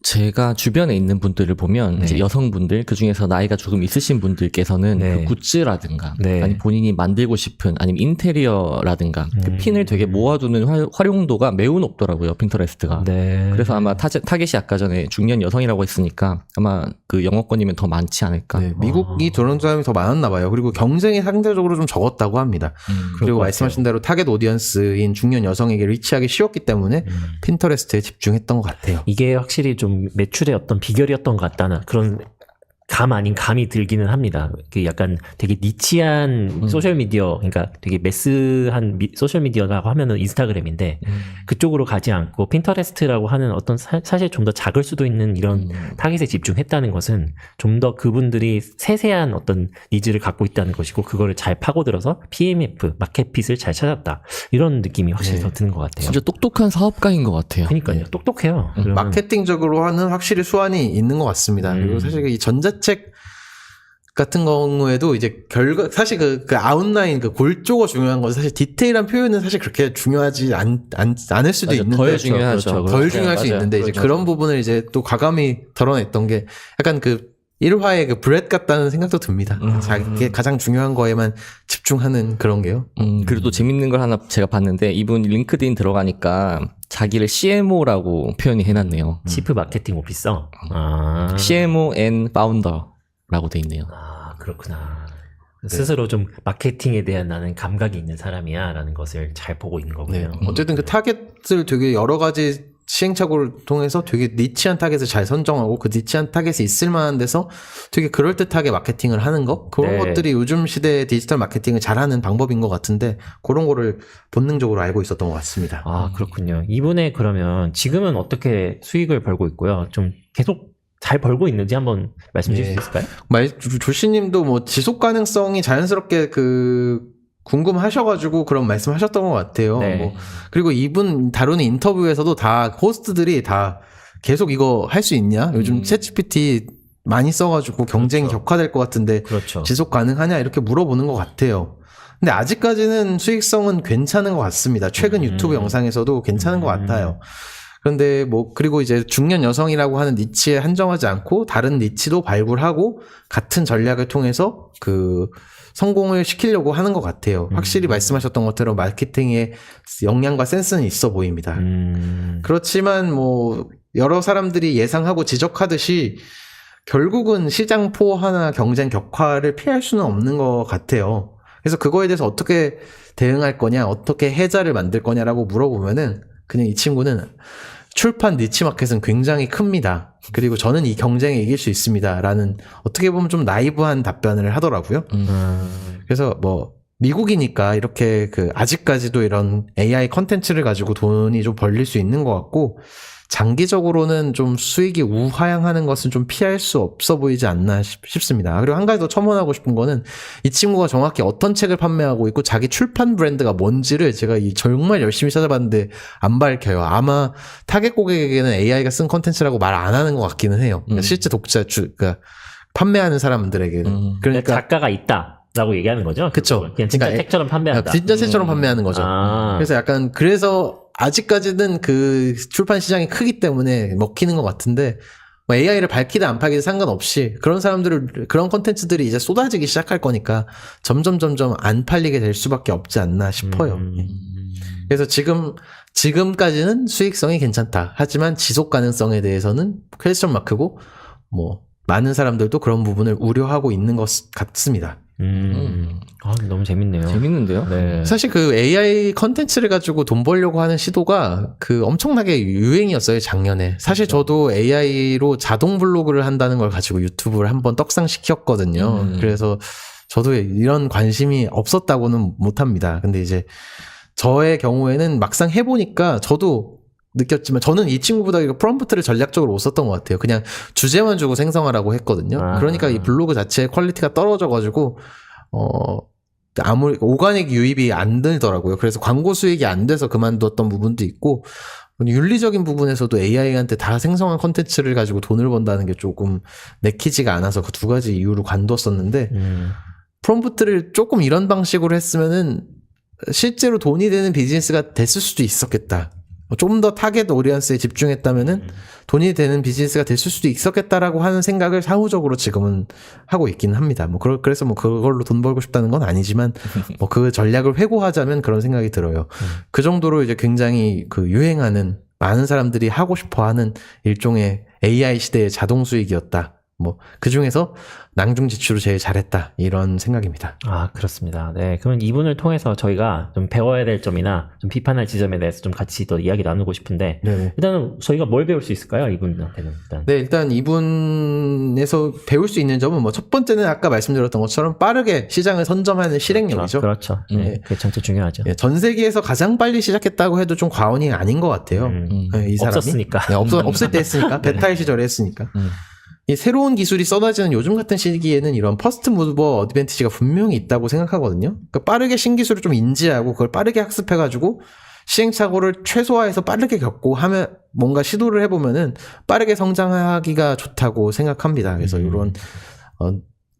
제가 주변에 있는 분들을 보면 네. 이제 여성분들 그중에서 나이가 조금 있으신 분들께서는 네. 그 굿즈라든가 네. 아니 본인이 만들고 싶은 아니면 인테리어라든가 그 핀을 되게 모아두는 활용도가 매우 높더라고요, 핀터레스트가. 네. 그래서 아마 타겟이 아까 전에 중년 여성이라고 했으니까 아마 그 영어권이면 더 많지 않을까. 네, 미국이 들어온 사람이 더 많았나 봐요. 그리고 경쟁이 상대적으로 좀 적었다고 합니다. 그리고 말씀하신 대로 타겟 오디언스인 중년 여성에게 리치하기 쉬웠기 때문에 핀터레스트에 집중했던 것 같아요. 이게 확실히 좀 매출의 어떤 비결이었던 것 같다는 그런 감 아닌 감이 들기는 합니다. 그 약간 되게 니치한 소셜미디어, 그러니까 되게 매스한 소셜미디어라고 하면은 인스타그램인데 그쪽으로 가지 않고 핀터레스트라고 하는 어떤 사실 좀 더 작을 수도 있는 이런 타깃에 집중했다는 것은 좀 더 그분들이 세세한 어떤 니즈를 갖고 있다는 것이고 그거를 잘 파고들어서 PMF, 마켓핏을 잘 찾았다. 이런 느낌이 확실히 더 드는 것 같아요. 진짜 똑똑한 사업가인 것 같아요. 그러니까요. 똑똑해요. 그러면 마케팅적으로 하는 확실히 수완이 있는 것 같습니다. 그리고 사실 이 전자책 같은 경우에도 이제 사실 그 아웃라인 골조가 중요한 건 사실 디테일한 표현은 사실 그렇게 중요하지 않을 수도 맞아, 있는데. 덜 중요하죠. 덜 중요할 수 맞아요. 있는데 이제 그런 부분을 이제 또 과감히 덜어냈던 게 약간 일화의 브렛 같다는 생각도 듭니다. 자기게 가장 중요한 거에만 집중하는 그런 게요. 그리고 또 재밌는 걸 하나 제가 봤는데 이분 링크드인 들어가니까 자기를 CMO라고 표현이 해놨네요. 치프 마케팅 오피서. CMO and Founder라고 돼 있네요. 그렇구나. 스스로 좀 마케팅에 대한 나는 감각이 있는 사람이야 라는 것을 잘 보고 있는 거고요. 어쨌든 그 타겟을 되게 여러 가지 시행착오를 통해서 되게 니치한 타겟을 잘 선정하고 그 니치한 타겟이 있을 만한 데서 되게 그럴듯하게 마케팅을 하는 거 그런 것들이 요즘 시대의 디지털 마케팅을 잘하는 방법인 것 같은데 그런 거를 본능적으로 알고 있었던 것 같습니다. 그렇군요. 이분의 그러면 지금은 어떻게 수익을 벌고 있고요? 좀 계속 잘 벌고 있는지 한번 말씀 주실 수 있을까요? 조씨님도 지속 가능성이 자연스럽게 궁금하셔가지고 그런 말씀하셨던 것 같아요. 네. 그리고 이분 다루는 인터뷰에서도 다 호스트들이 다 계속 이거 할 수 있냐? 요즘 챗GPT 많이 써가지고 경쟁이 격화될 것 같은데 그렇죠. 지속 가능하냐? 이렇게 물어보는 것 같아요. 근데 아직까지는 수익성은 괜찮은 것 같습니다. 최근 유튜브 영상에서도 괜찮은 것 같아요. 그런데 그리고 이제 중년 여성이라고 하는 니치에 한정하지 않고 다른 니치도 발굴하고 같은 전략을 통해서 성공을 시키려고 하는 것 같아요. 확실히 말씀하셨던 것처럼 마케팅에 역량과 센스는 있어 보입니다. 그렇지만 여러 사람들이 예상하고 지적하듯이 결국은 시장 포화나 경쟁 격화를 피할 수는 없는 것 같아요. 그래서 그거에 대해서 어떻게 대응할 거냐, 어떻게 해자를 만들 거냐라고 물어보면은 그냥 이 친구는 출판 니치 마켓은 굉장히 큽니다. 그리고 저는 이 경쟁에 이길 수 있습니다. 라는 어떻게 보면 좀 나이브한 답변을 하더라고요. 그래서 미국이니까 이렇게 아직까지도 이런 AI 컨텐츠를 가지고 돈이 좀 벌릴 수 있는 것 같고 장기적으로는 좀 수익이 우하향하는 것은 좀 피할 수 없어 보이지 않나 싶습니다. 그리고 한 가지 더 첨언하고 싶은 거는 이 친구가 정확히 어떤 책을 판매하고 있고 자기 출판 브랜드가 뭔지를 제가 정말 열심히 찾아봤는데 안 밝혀요. 아마 타겟 고객에게는 AI가 쓴 컨텐츠라고 말 안 하는 것 같기는 해요. 실제 그러니까 판매하는 사람들에게는. 그러니까 작가가 있다라고 얘기하는 거죠. 그쵸. 그냥 진짜 그러니까 책처럼 판매한다. 진짜 책처럼 판매하는 거죠. 아. 그래서 아직까지는 그 출판 시장이 크기 때문에 먹히는 것 같은데 AI를 밝히든 안 밝히든 상관없이 그런 그런 콘텐츠들이 이제 쏟아지기 시작할 거니까 점점 안 팔리게 될 수밖에 없지 않나 싶어요. 그래서 지금까지는 수익성이 괜찮다. 하지만 지속 가능성에 대해서는 퀘스천 마크고 많은 사람들도 그런 부분을 우려하고 있는 것 같습니다. 너무 재밌네요. 재밌는데요? 네. 사실 그 AI 컨텐츠를 가지고 돈 벌려고 하는 시도가 그 엄청나게 유행이었어요, 작년에. 사실 저도 AI로 자동 블로그를 한다는 걸 가지고 유튜브를 한번 떡상시켰거든요. 그래서 저도 이런 관심이 없었다고는 못합니다. 근데 이제 저의 경우에는 막상 해보니까 저도 느꼈지만 저는 이 친구보다 이거 프롬프트를 전략적으로 못 썼던 것 같아요. 그냥 주제만 주고 생성하라고 했거든요. 그러니까 이 블로그 자체의 퀄리티가 떨어져가지고 아무리 오가닉 유입이 안 되더라고요. 그래서 광고 수익이 안 돼서 그만뒀던 부분도 있고 윤리적인 부분에서도 AI한테 다 생성한 컨텐츠를 가지고 돈을 번다는 게 조금 내키지가 않아서 그 두 가지 이유로 관뒀었는데 프롬프트를 조금 이런 방식으로 했으면은 실제로 돈이 되는 비즈니스가 됐을 수도 있었겠다. 좀 더 타겟 오디언스에 집중했다면은 돈이 되는 비즈니스가 됐을 수도 있었겠다라고 하는 생각을 사후적으로 지금은 하고 있기는 합니다. 그래서 그걸로 돈 벌고 싶다는 건 아니지만 그 전략을 회고하자면 그런 생각이 들어요. 그 정도로 이제 굉장히 그 유행하는 많은 사람들이 하고 싶어 하는 일종의 AI 시대의 자동 수익이었다. 그 중에서 낭중지추로 제일 잘했다. 이런 생각입니다. 그렇습니다. 네. 그러면 이분을 통해서 저희가 좀 배워야 될 점이나 좀 비판할 지점에 대해서 좀 같이 더 이야기 나누고 싶은데, 네네. 일단은 저희가 뭘 배울 수 있을까요? 이분한테는 일단. 네, 일단 이분에서 배울 수 있는 점은 첫 번째는 아까 말씀드렸던 것처럼 빠르게 시장을 선점하는 실행력이죠. 그렇죠. 네. 그게 진짜 중요하죠. 예, 전 세계에서 가장 빨리 시작했다고 해도 좀 과언이 아닌 것 같아요. 예, 이 사람이. 없었으니까. 네, 없을 때 했으니까. 베타의 시절에 했으니까. 이 새로운 기술이 쏟아지는 요즘 같은 시기에는 이런 퍼스트 무버 어드밴티지가 분명히 있다고 생각하거든요. 그러니까 빠르게 신기술을 좀 인지하고 그걸 빠르게 학습해가지고 시행착오를 최소화해서 빠르게 겪고 하면 뭔가 시도를 해보면은 빠르게 성장하기가 좋다고 생각합니다. 그래서 이런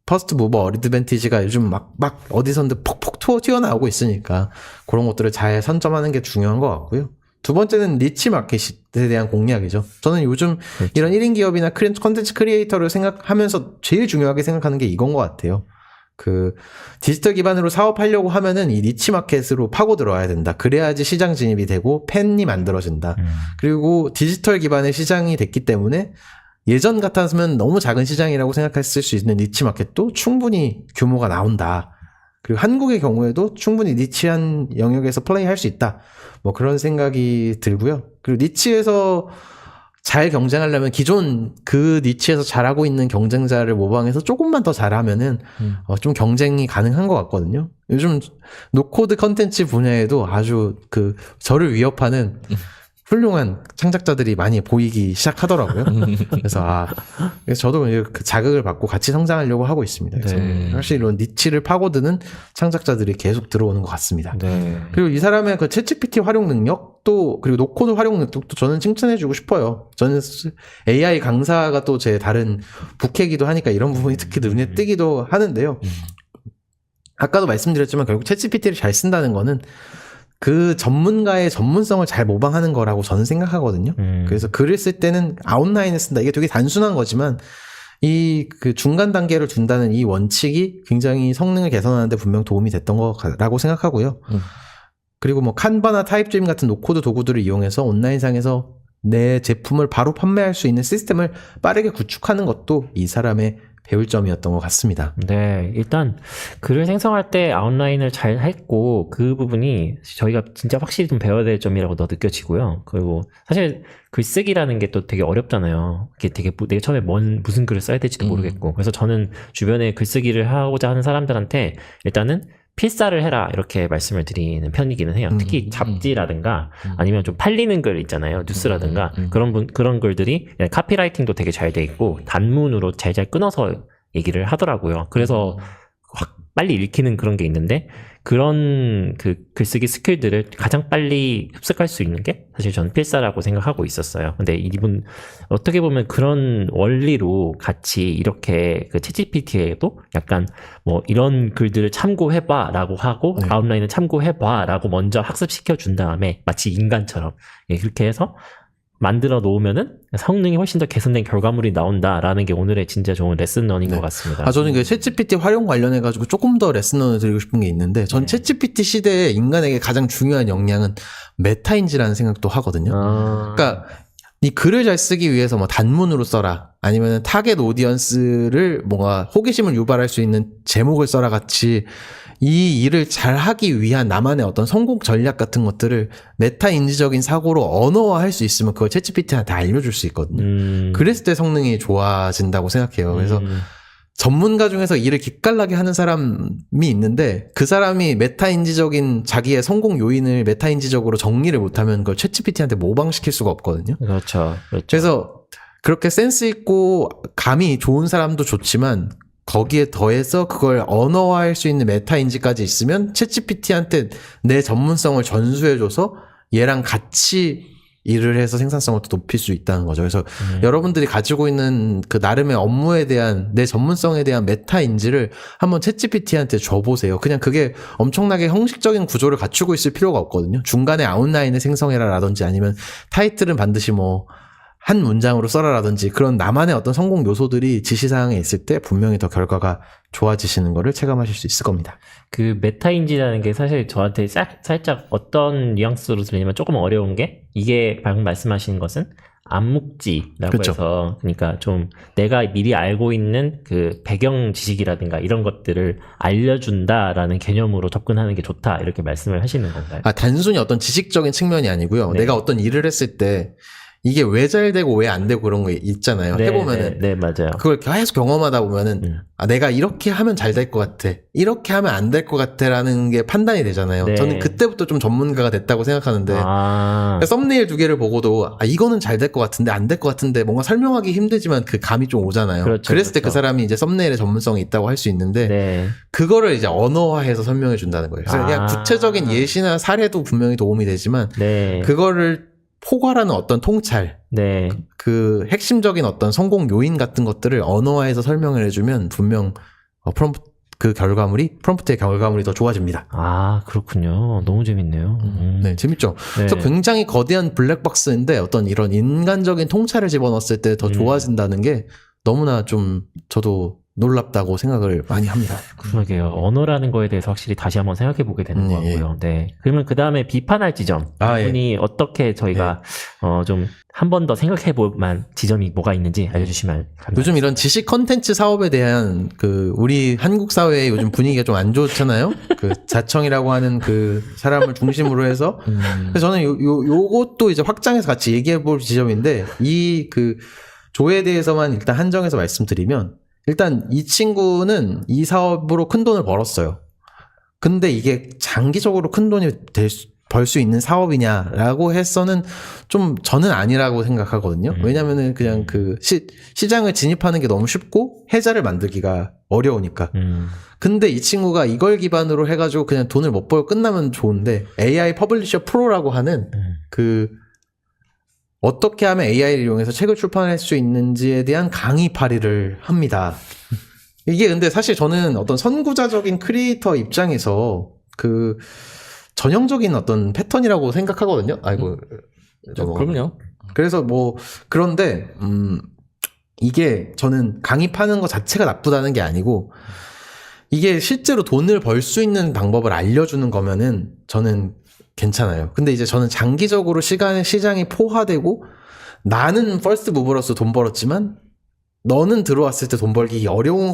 퍼스트 무버 어드밴티지가 요즘 막 어디선든 폭폭 튀어나오고 있으니까 그런 것들을 잘 선점하는 게 중요한 것 같고요. 두 번째는 니치 마켓에 대한 공략이죠. 저는 요즘 이런 1인 기업이나 컨텐츠 크리에이터를 생각하면서 제일 중요하게 생각하는 게 이건 것 같아요. 그 디지털 기반으로 사업하려고 하면은 이 니치 마켓으로 파고 들어와야 된다. 그래야지 시장 진입이 되고 팬이 만들어진다. 그리고 디지털 기반의 시장이 됐기 때문에 예전 같았으면 너무 작은 시장이라고 생각했을 수 있는 니치 마켓도 충분히 규모가 나온다. 그리고 한국의 경우에도 충분히 니치한 영역에서 플레이할 수 있다. 그런 생각이 들고요. 그리고 니치에서 잘 경쟁하려면 기존 그 니치에서 잘하고 있는 경쟁자를 모방해서 조금만 더 잘하면은 좀 경쟁이 가능한 것 같거든요. 요즘 노코드 컨텐츠 분야에도 아주 저를 위협하는 훌륭한 창작자들이 많이 보이기 시작하더라고요. 그래서 저도 그 자극을 받고 같이 성장하려고 하고 있습니다. 그래서 사실 이런 니치를 파고드는 창작자들이 계속 들어오는 것 같습니다. 네. 그리고 이 사람의 그 챗GPT 활용 능력도 그리고 노코드 활용 능력도 저는 칭찬해주고 싶어요. 저는 AI 강사가 또 제 다른 부캐기도 하니까 이런 부분이 특히 눈에 뜨기도 하는데요. 아까도 말씀드렸지만 결국 챗GPT를 잘 쓴다는 거는 그 전문가의 전문성을 잘 모방하는 거라고 저는 생각하거든요. 그래서 글을 쓸 때는 아웃라인을 쓴다. 이게 되게 단순한 거지만 그 중간 단계를 둔다는 이 원칙이 굉장히 성능을 개선하는데 분명 도움이 됐던 거라고 생각하고요. 그리고 칸바나 타입드림 같은 노코드 도구들을 이용해서 온라인상에서 내 제품을 바로 판매할 수 있는 시스템을 빠르게 구축하는 것도 이 사람의 배울 점이었던 것 같습니다. 네, 일단 글을 생성할 때 아웃라인을 잘 했고 그 부분이 저희가 진짜 확실히 좀 배워야 될 점이라고 더 느껴지고요. 그리고 사실 글쓰기라는 게 또 되게 어렵잖아요. 이게 되게 내가 처음에 무슨 글을 써야 될지도 모르겠고 그래서 저는 주변에 글쓰기를 하고자 하는 사람들한테 일단은 필사를 해라 이렇게 말씀을 드리는 편이기는 해요. 특히 잡지라든가 아니면 좀 팔리는 글 있잖아요. 뉴스라든가 그런 글들이 카피라이팅도 되게 잘 돼 있고 단문으로 잘 끊어서 얘기를 하더라고요. 그래서 확 빨리 읽히는 그런 게 있는데 그런 그 글쓰기 스킬들을 가장 빨리 습득할 수 있는 게 사실 저는 필사라고 생각하고 있었어요. 근데 이분 어떻게 보면 그런 원리로 같이 이렇게 그 챗GPT에도 약간 이런 글들을 참고해봐 라고 하고 아웃라인을 참고해봐 라고 먼저 학습시켜 준 다음에 마치 인간처럼 그렇게 해서 만들어 놓으면은 성능이 훨씬 더 개선된 결과물이 나온다라는 게 오늘의 진짜 좋은 레슨런인 것 같습니다. 저는 그 챗GPT 활용 관련해가지고 조금 더 레슨런을 드리고 싶은 게 있는데 전 챗GPT 시대에 인간에게 가장 중요한 역량은 메타인지라는 생각도 하거든요. 그러니까 이 글을 잘 쓰기 위해서 뭐 단문으로 써라 아니면 타겟 오디언스를 뭔가 호기심을 유발할 수 있는 제목을 써라 같이 이 일을 잘 하기 위한 나만의 어떤 성공 전략 같은 것들을 메타 인지적인 사고로 언어화할 수 있으면 그걸 챗GPT한테 알려줄 수 있거든요. 그랬을 때 성능이 좋아진다고 생각해요. 그래서 전문가 중에서 일을 기깔나게 하는 사람이 있는데 그 사람이 메타인지적인 자기의 성공 요인을 메타인지적으로 정리를 못하면 그걸 챗GPT한테 모방시킬 수가 없거든요. 그렇죠. 그래서 그렇게 센스 있고 감이 좋은 사람도 좋지만 거기에 더해서 그걸 언어화할 수 있는 메타인지까지 있으면 챗GPT한테 내 전문성을 전수해줘서 얘랑 같이 일을 해서 생산성을 더 높일 수 있다는 거죠. 그래서 여러분들이 가지고 있는 그 나름의 업무에 대한 내 전문성에 대한 메타인지를 한번 챗GPT한테 줘보세요. 그냥 그게 엄청나게 형식적인 구조를 갖추고 있을 필요가 없거든요. 중간에 아웃라인을 생성해라라든지 아니면 타이틀은 반드시 뭐 한 문장으로 써라라든지 그런 나만의 어떤 성공 요소들이 지시사항에 있을 때 분명히 더 결과가 좋아지시는 거를 체감하실 수 있을 겁니다. 그 메타인지라는 게 사실 저한테 살짝 어떤 뉘앙스로 들리냐면 조금 어려운 게 이게 방금 말씀하신 것은 암묵지라고 그쵸. 해서 그러니까 좀 내가 미리 알고 있는 그 배경 지식이라든가 이런 것들을 알려준다라는 개념으로 접근하는 게 좋다 이렇게 말씀을 하시는 건가요? 단순히 어떤 지식적인 측면이 아니고요. 네. 내가 어떤 일을 했을 때 이게 왜 잘 되고 왜 안 되고 그런 거 있잖아요. 네, 해보면은 네, 맞아요. 그걸 계속 경험하다 보면은 내가 이렇게 하면 잘 될 것 같아. 이렇게 하면 안 될 것 같아라는 게 판단이 되잖아요. 네. 저는 그때부터 좀 전문가가 됐다고 생각하는데 아, 썸네일 2개를 보고도 이거는 잘 될 것 같은데 안 될 것 같은데 뭔가 설명하기 힘들지만 그 감이 좀 오잖아요. 그렇죠, 그랬을 때 그 그렇죠. 사람이 이제 썸네일에 전문성이 있다고 할 수 있는데 네. 그거를 이제 언어화해서 설명해 준다는 거예요. 그래서 그냥 구체적인 예시나 사례도 분명히 도움이 되지만 네. 그거를 포괄하는 어떤 통찰, 네. 그 핵심적인 어떤 성공 요인 같은 것들을 언어화해서 설명을 해주면 분명 프롬프트의 결과물이 더 좋아집니다. 아, 그렇군요. 너무 재밌네요. 네, 재밌죠. 네. 그래서 굉장히 거대한 블랙박스인데 어떤 이런 인간적인 통찰을 집어넣었을 때 더 좋아진다는 게 너무나 좀 저도 놀랍다고 생각을 많이 합니다. 그러게요. 언어라는 거에 대해서 확실히 다시 한번 생각해 보게 되는 것 예. 같고요. 네. 그러면 그 다음에 비판할 지점. 이분이 어떻게 저희가 좀 한 번 더 생각해 볼 만한 지점이 뭐가 있는지 알려주시면 감사하겠습니다. 요즘 이런 지식 컨텐츠 사업에 대한 우리 한국 사회의 요즘 분위기가 좀 안 좋잖아요. 그 자청이라고 하는 그 사람을 중심으로 해서. 그래서 저는 요것도 이제 확장해서 같이 얘기해 볼 지점인데 이 그 조에 대해서만 일단 한정해서 말씀드리면 일단 이 친구는 이 사업으로 큰 돈을 벌었어요. 근데 이게 장기적으로 큰 돈이 벌 수 있는 사업이냐라고 해서는 좀 저는 아니라고 생각하거든요. 왜냐면은 그냥 그 시장을 진입하는 게 너무 쉽고 해자를 만들기가 어려우니까. 근데 이 친구가 이걸 기반으로 해가지고 그냥 돈을 못 벌고 끝나면 좋은데 AI 퍼블리셔 프로라고 하는 어떻게 하면 AI를 이용해서 책을 출판할 수 있는지에 대한 강의 발의를 합니다. 이게 근데 사실 저는 어떤 선구자적인 크리에이터 입장에서 그 전형적인 어떤 패턴이라고 생각하거든요. 그럼요. 그래서 뭐 그런데 이게 저는 강의 파는 것 자체가 나쁘다는 게 아니고 이게 실제로 돈을 벌 수 있는 방법을 알려주는 거면은 저는 괜찮아요. 근데 이제 저는 장기적으로 시장이 포화되고 나는 퍼스트 무버로서 돈 벌었지만 너는 들어왔을 때 돈 벌기 어려운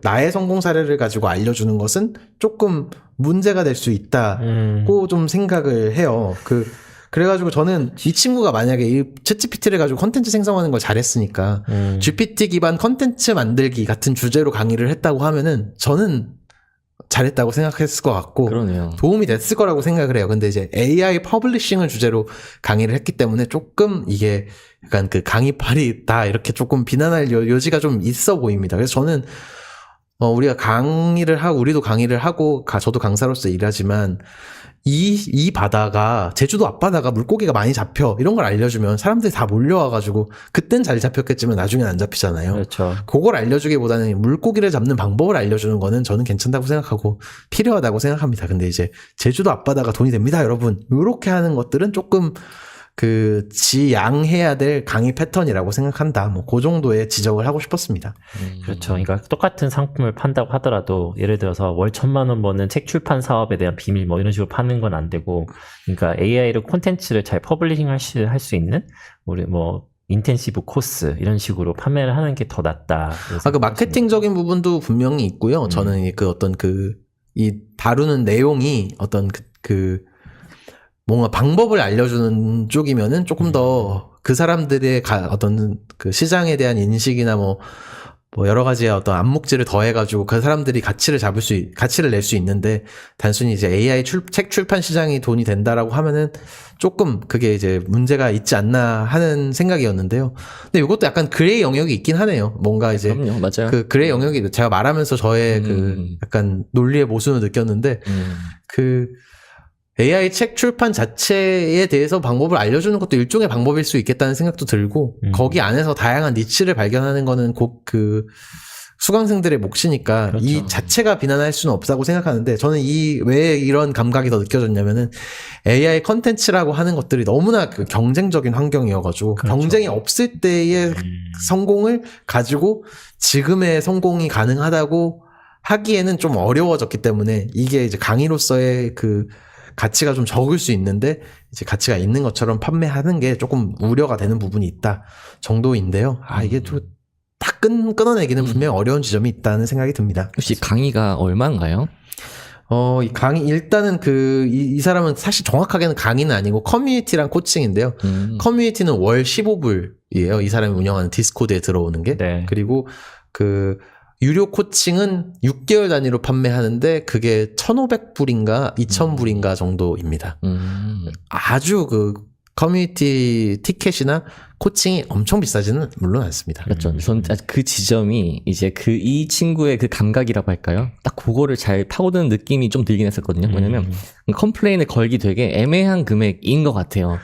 나의 성공 사례를 가지고 알려주는 것은 조금 문제가 될 수 있다고 좀 생각을 해요. 그래가지고 저는 이 친구가 만약에 이 챗GPT를 가지고 컨텐츠 생성하는 걸 잘했으니까 GPT 기반 컨텐츠 만들기 같은 주제로 강의를 했다고 하면은 저는 잘했다고 생각했을 것 같고 그러네요. 도움이 됐을 거라고 생각을 해요. 근데 이제 AI 퍼블리싱을 주제로 강의를 했기 때문에 조금 이게 약간 그 강의팔이다 이렇게 조금 비난할 여지가 좀 있어 보입니다. 그래서 저는 우리가 우리도 강의를 하고 저도 강사로서 일하지만 이 바다가 제주도 앞바다가 물고기가 많이 잡혀 이런 걸 알려주면 사람들이 다 몰려와가지고 그땐 잘 잡혔겠지만 나중엔 안 잡히잖아요. 그렇죠. 그걸 알려주기보다는 물고기를 잡는 방법을 알려주는 거는 저는 괜찮다고 생각하고 필요하다고 생각합니다. 근데 이제 제주도 앞바다가 돈이 됩니다, 여러분. 이렇게 하는 것들은 조금 지양해야 될 강의 패턴이라고 생각한다. 뭐 그 정도의 지적을 하고 싶었습니다. 그렇죠. 그러니까 똑같은 상품을 판다고 하더라도 예를 들어서 월 1,000만 원 버는 책 출판 사업에 대한 비밀 뭐 이런 식으로 파는 건 안 되고, 그러니까 AI로 콘텐츠를 잘 퍼블리싱 할 수 있는 우리 뭐 인텐시브 코스 이런 식으로 판매를 하는 게 더 낫다. 그 마케팅적인 부분도 분명히 있고요. 저는 그 어떤 이 다루는 내용이 어떤 뭔가 방법을 알려주는 쪽이면은 조금 더 그 사람들의 어떤 그 시장에 대한 인식이나 뭐 여러 가지의 어떤 암묵지를 더해가지고 그 사람들이 가치를 낼 수 있는데, 단순히 이제 AI 책 출판 시장이 돈이 된다라고 하면은 조금 그게 이제 문제가 있지 않나 하는 생각이었는데요. 근데 이것도 약간 그레이 영역이 있긴 하네요. 뭔가 이제 그럼요, 맞아요. 그 그레이 영역이 제가 말하면서 저의 약간 논리의 모순을 느꼈는데, AI 책 출판 자체에 대해서 방법을 알려주는 것도 일종의 방법일 수 있겠다는 생각도 들고, 거기 안에서 다양한 니치를 발견하는 거는 곧 수강생들의 몫이니까 그렇죠. 이 자체가 비난할 수는 없다고 생각하는데, 저는 왜 이런 감각이 더 느껴졌냐면은 AI 컨텐츠라고 하는 것들이 너무나 경쟁적인 환경이어가지고, 그렇죠. 경쟁이 없을 때의 성공을 가지고 지금의 성공이 가능하다고 하기에는 좀 어려워졌기 때문에, 이게 이제 강의로서의 가치가 좀 적을 수 있는데 이제 가치가 있는 것처럼 판매하는 게 조금 우려가 되는 부분이 있다 정도인데요. 이게 좀 딱 끊어내기는 분명히 어려운 지점이 있다는 생각이 듭니다. 혹시 강의가 얼마인가요? 이 강의 일단은 이 사람은 사실 정확하게는 강의는 아니고 커뮤니티랑 코칭인데요. 커뮤니티는 월 15불이에요. 이 사람이 운영하는 디스코드에 들어오는 게. 네. 그리고 유료 코칭은 6개월 단위로 판매하는데 그게 1,500불인가 2,000불인가 정도입니다. 아주 커뮤니티 티켓이나 코칭이 엄청 비싸지는 물론 않습니다. 그렇죠. 전 그 지점이 이제 이 친구의 그 감각이라고 할까요? 딱 그거를 잘 파고드는 느낌이 좀 들긴 했었거든요. 뭐냐면 컴플레인을 걸기 되게 애매한 금액인 것 같아요.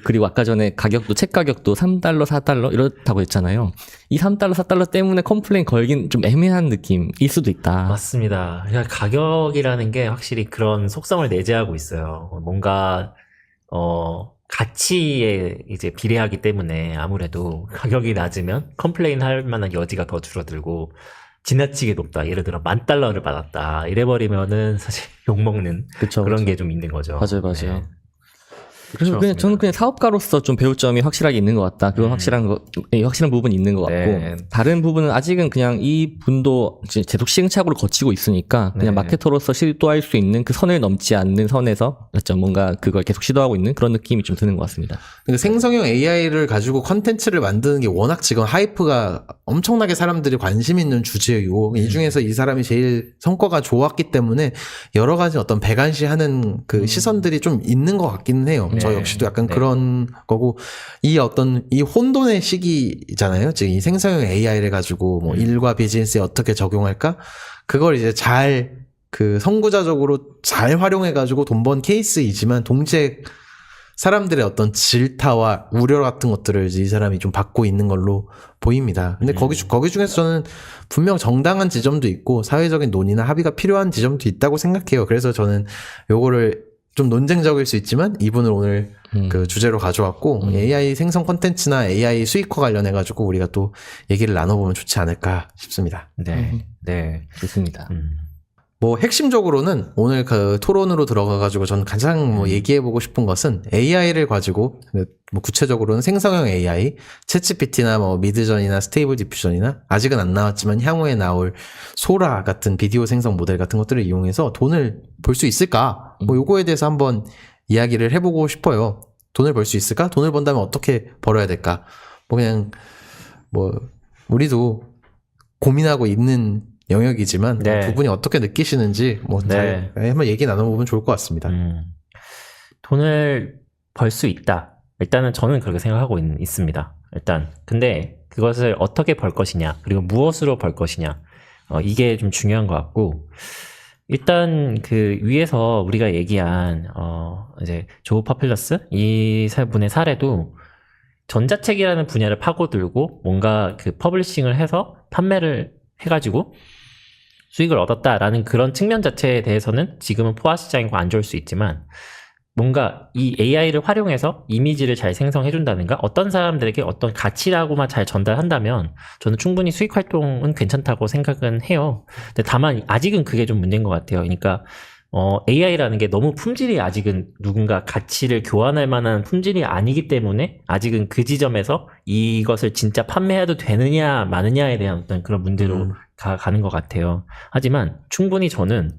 그리고 아까 전에 책 가격도 $3, $4 이렇다고 했잖아요. 이 $3, $4 때문에 컴플레인 걸긴 좀 애매한 느낌일 수도 있다. 맞습니다. 그러니까 가격이라는 게 확실히 그런 속성을 내재하고 있어요. 뭔가 가치에 이제 비례하기 때문에 아무래도 가격이 낮으면 컴플레인 할 만한 여지가 더 줄어들고, 지나치게 높다, 예를 들어 $10,000를 받았다 이래버리면은 사실 욕먹는 그쵸, 그런 그쵸. 게 좀 있는 거죠. 맞아요. 네. 그래서 저는 그냥 사업가로서 좀 배울 점이 확실하게 있는 것 같다. 그건 확실한 부분이 있는 것 같고, 네. 다른 부분은 아직은 그냥 이 분도 이제 계속 시행착오를 거치고 있으니까 그냥 네. 마케터로서 시도할 수 있는 그 선을 넘지 않는 선에서 뭔가 그걸 계속 시도하고 있는 그런 느낌이 좀 드는 것 같습니다. 그러니까 생성형 AI를 가지고 컨텐츠를 만드는 게 워낙 지금 하이프가 엄청나게 사람들이 관심 있는 주제이고, 이 중에서 이 사람이 제일 성과가 좋았기 때문에 여러 가지 어떤 배관시하는 시선들이 좀 있는 것 같기는 해요. 저 역시도 약간 그런 거고, 이 혼돈의 시기잖아요. 지금 이 생성형 AI를 가지고 뭐 일과 비즈니스에 어떻게 적용할까? 그걸 이제 잘 선구자적으로 잘 활용해가지고 돈 번 케이스이지만, 동시에 사람들의 어떤 질타와 우려 같은 것들을 이 사람이 좀 받고 있는 걸로 보입니다. 근데 거기 중에서 저는 분명 정당한 지점도 있고 사회적인 논의나 합의가 필요한 지점도 있다고 생각해요. 그래서 저는 요거를 좀 논쟁적일 수 있지만 이분을 오늘 주제로 가져왔고, AI 생성 콘텐츠나 AI 수익화 관련해가지고 우리가 또 얘기를 나눠보면 좋지 않을까 싶습니다. 네. 네. 좋습니다. 뭐 핵심적으로는 오늘 토론으로 들어가가지고 저는 가장 얘기해보고 싶은 것은, AI를 가지고 뭐 구체적으로는 생성형 AI, 챗GPT나 뭐 미드전이나 스테이블 디퓨전이나 아직은 안 나왔지만 향후에 나올 소라 같은 비디오 생성 모델 같은 것들을 이용해서 돈을 벌 수 있을까? 뭐 요거에 대해서 한번 이야기를 해보고 싶어요. 돈을 벌 수 있을까? 돈을 번다면 어떻게 벌어야 될까? 그냥 우리도 고민하고 있는 영역이지만 네. 두 분이 어떻게 느끼시는지 잘 한번 얘기 나눠보면 좋을 것 같습니다. 돈을 벌 수 있다. 일단은 저는 그렇게 생각하고 있습니다. 일단 근데 그것을 어떻게 벌 것이냐, 그리고 무엇으로 벌 것이냐, 이게 좀 중요한 것 같고, 일단 위에서 우리가 얘기한 이제 조 파필러스 이 분의 사례도 전자책이라는 분야를 파고들고 뭔가 퍼블리싱을 해서 판매를 해가지고 수익을 얻었다라는 그런 측면 자체에 대해서는 지금은 포화 시장이고 안 좋을 수 있지만, 뭔가 이 AI를 활용해서 이미지를 잘 생성해준다든가 어떤 사람들에게 어떤 가치라고만 잘 전달한다면 저는 충분히 수익 활동은 괜찮다고 생각은 해요. 근데 다만 아직은 그게 좀 문제인 것 같아요. 그러니까 AI라는 게 너무 품질이 아직은 누군가 가치를 교환할 만한 품질이 아니기 때문에 아직은 그 지점에서 이것을 진짜 판매해도 되느냐 마느냐에 대한 어떤 그런 문제로 가는 것 같아요. 하지만 충분히 저는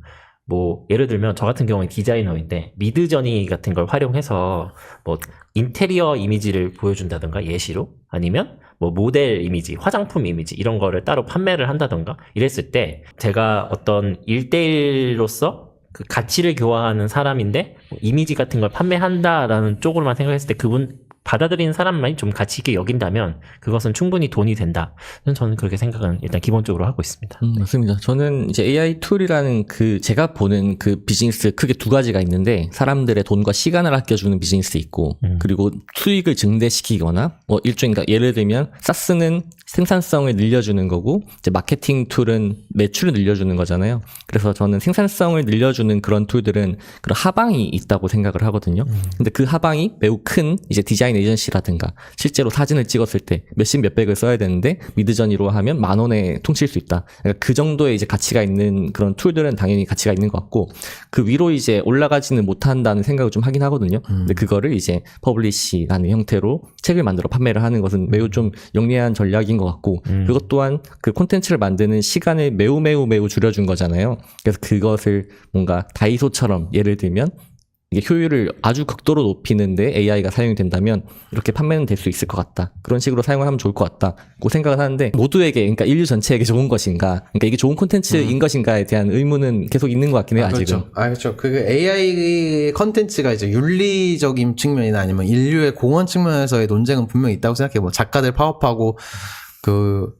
뭐 예를 들면 저 같은 경우는 디자이너인데 미드저니 같은 걸 활용해서 뭐 인테리어 이미지를 보여준다던가 예시로 아니면 뭐 모델 이미지, 화장품 이미지 이런 거를 따로 판매를 한다던가 이랬을 때 제가 어떤 1대1로서 그 가치를 교환하는 사람인데 뭐 이미지 같은 걸 판매한다라는 쪽으로만 생각했을 때 그분 받아들이는 사람만이 좀 가치 있게 여긴다면 그것은 충분히 돈이 된다. 저는 그렇게 생각은 일단 기본적으로 하고 있습니다. 맞습니다. 저는 이제 AI 툴이라는 그 제가 보는 그 비즈니스 크게 두 가지가 있는데 사람들의 돈과 시간을 아껴주는 비즈니스 있고 그리고 수익을 증대시키거나 뭐 일종의 그러니까 예를 들면 사스는 생산성을 늘려주는 거고 이제 마케팅 툴은 매출을 늘려주는 거잖아요. 그래서 저는 생산성을 늘려주는 그런 툴들은 그런 하방이 있다고 생각을 하거든요. 근데 그 하방이 매우 큰 이제 디자인 에이전시라든가 실제로 사진을 찍었을 때 몇십 몇백을 써야 되는데 미드저니로 하면 10,000원에 퉁칠 수 있다. 그러니까 그 정도의 이제 가치가 있는 그런 툴들은 당연히 가치가 있는 것 같고 그 위로 이제 올라가지는 못한다는 생각을 좀 하긴 하거든요. 근데 그거를 이제 퍼블리시라는 형태로 책을 만들어 판매를 하는 것은 매우 좀 영리한 전략인 것 같고 그것 또한 그 콘텐츠를 만드는 시간을 매우 줄여준 거잖아요. 그래서 그것을 뭔가 다이소처럼 예를 들면 이게 효율을 아주 극도로 높이는데 AI가 사용이 된다면 이렇게 판매는 될 수 있을 것 같다. 그런 식으로 사용을 하면 좋을 것 같다고 생각을 하는데 모두에게 그러니까 인류 전체에게 좋은 것인가 그러니까 이게 좋은 콘텐츠인 것인가에 대한 의문은 계속 있는 것 같긴 해요. 아직은. 그렇죠. 그 AI 컨텐츠가 이제 윤리적인 측면이나 아니면 인류의 공헌 측면에서의 논쟁은 분명히 있다고 생각해요. 뭐 작가들 파업하고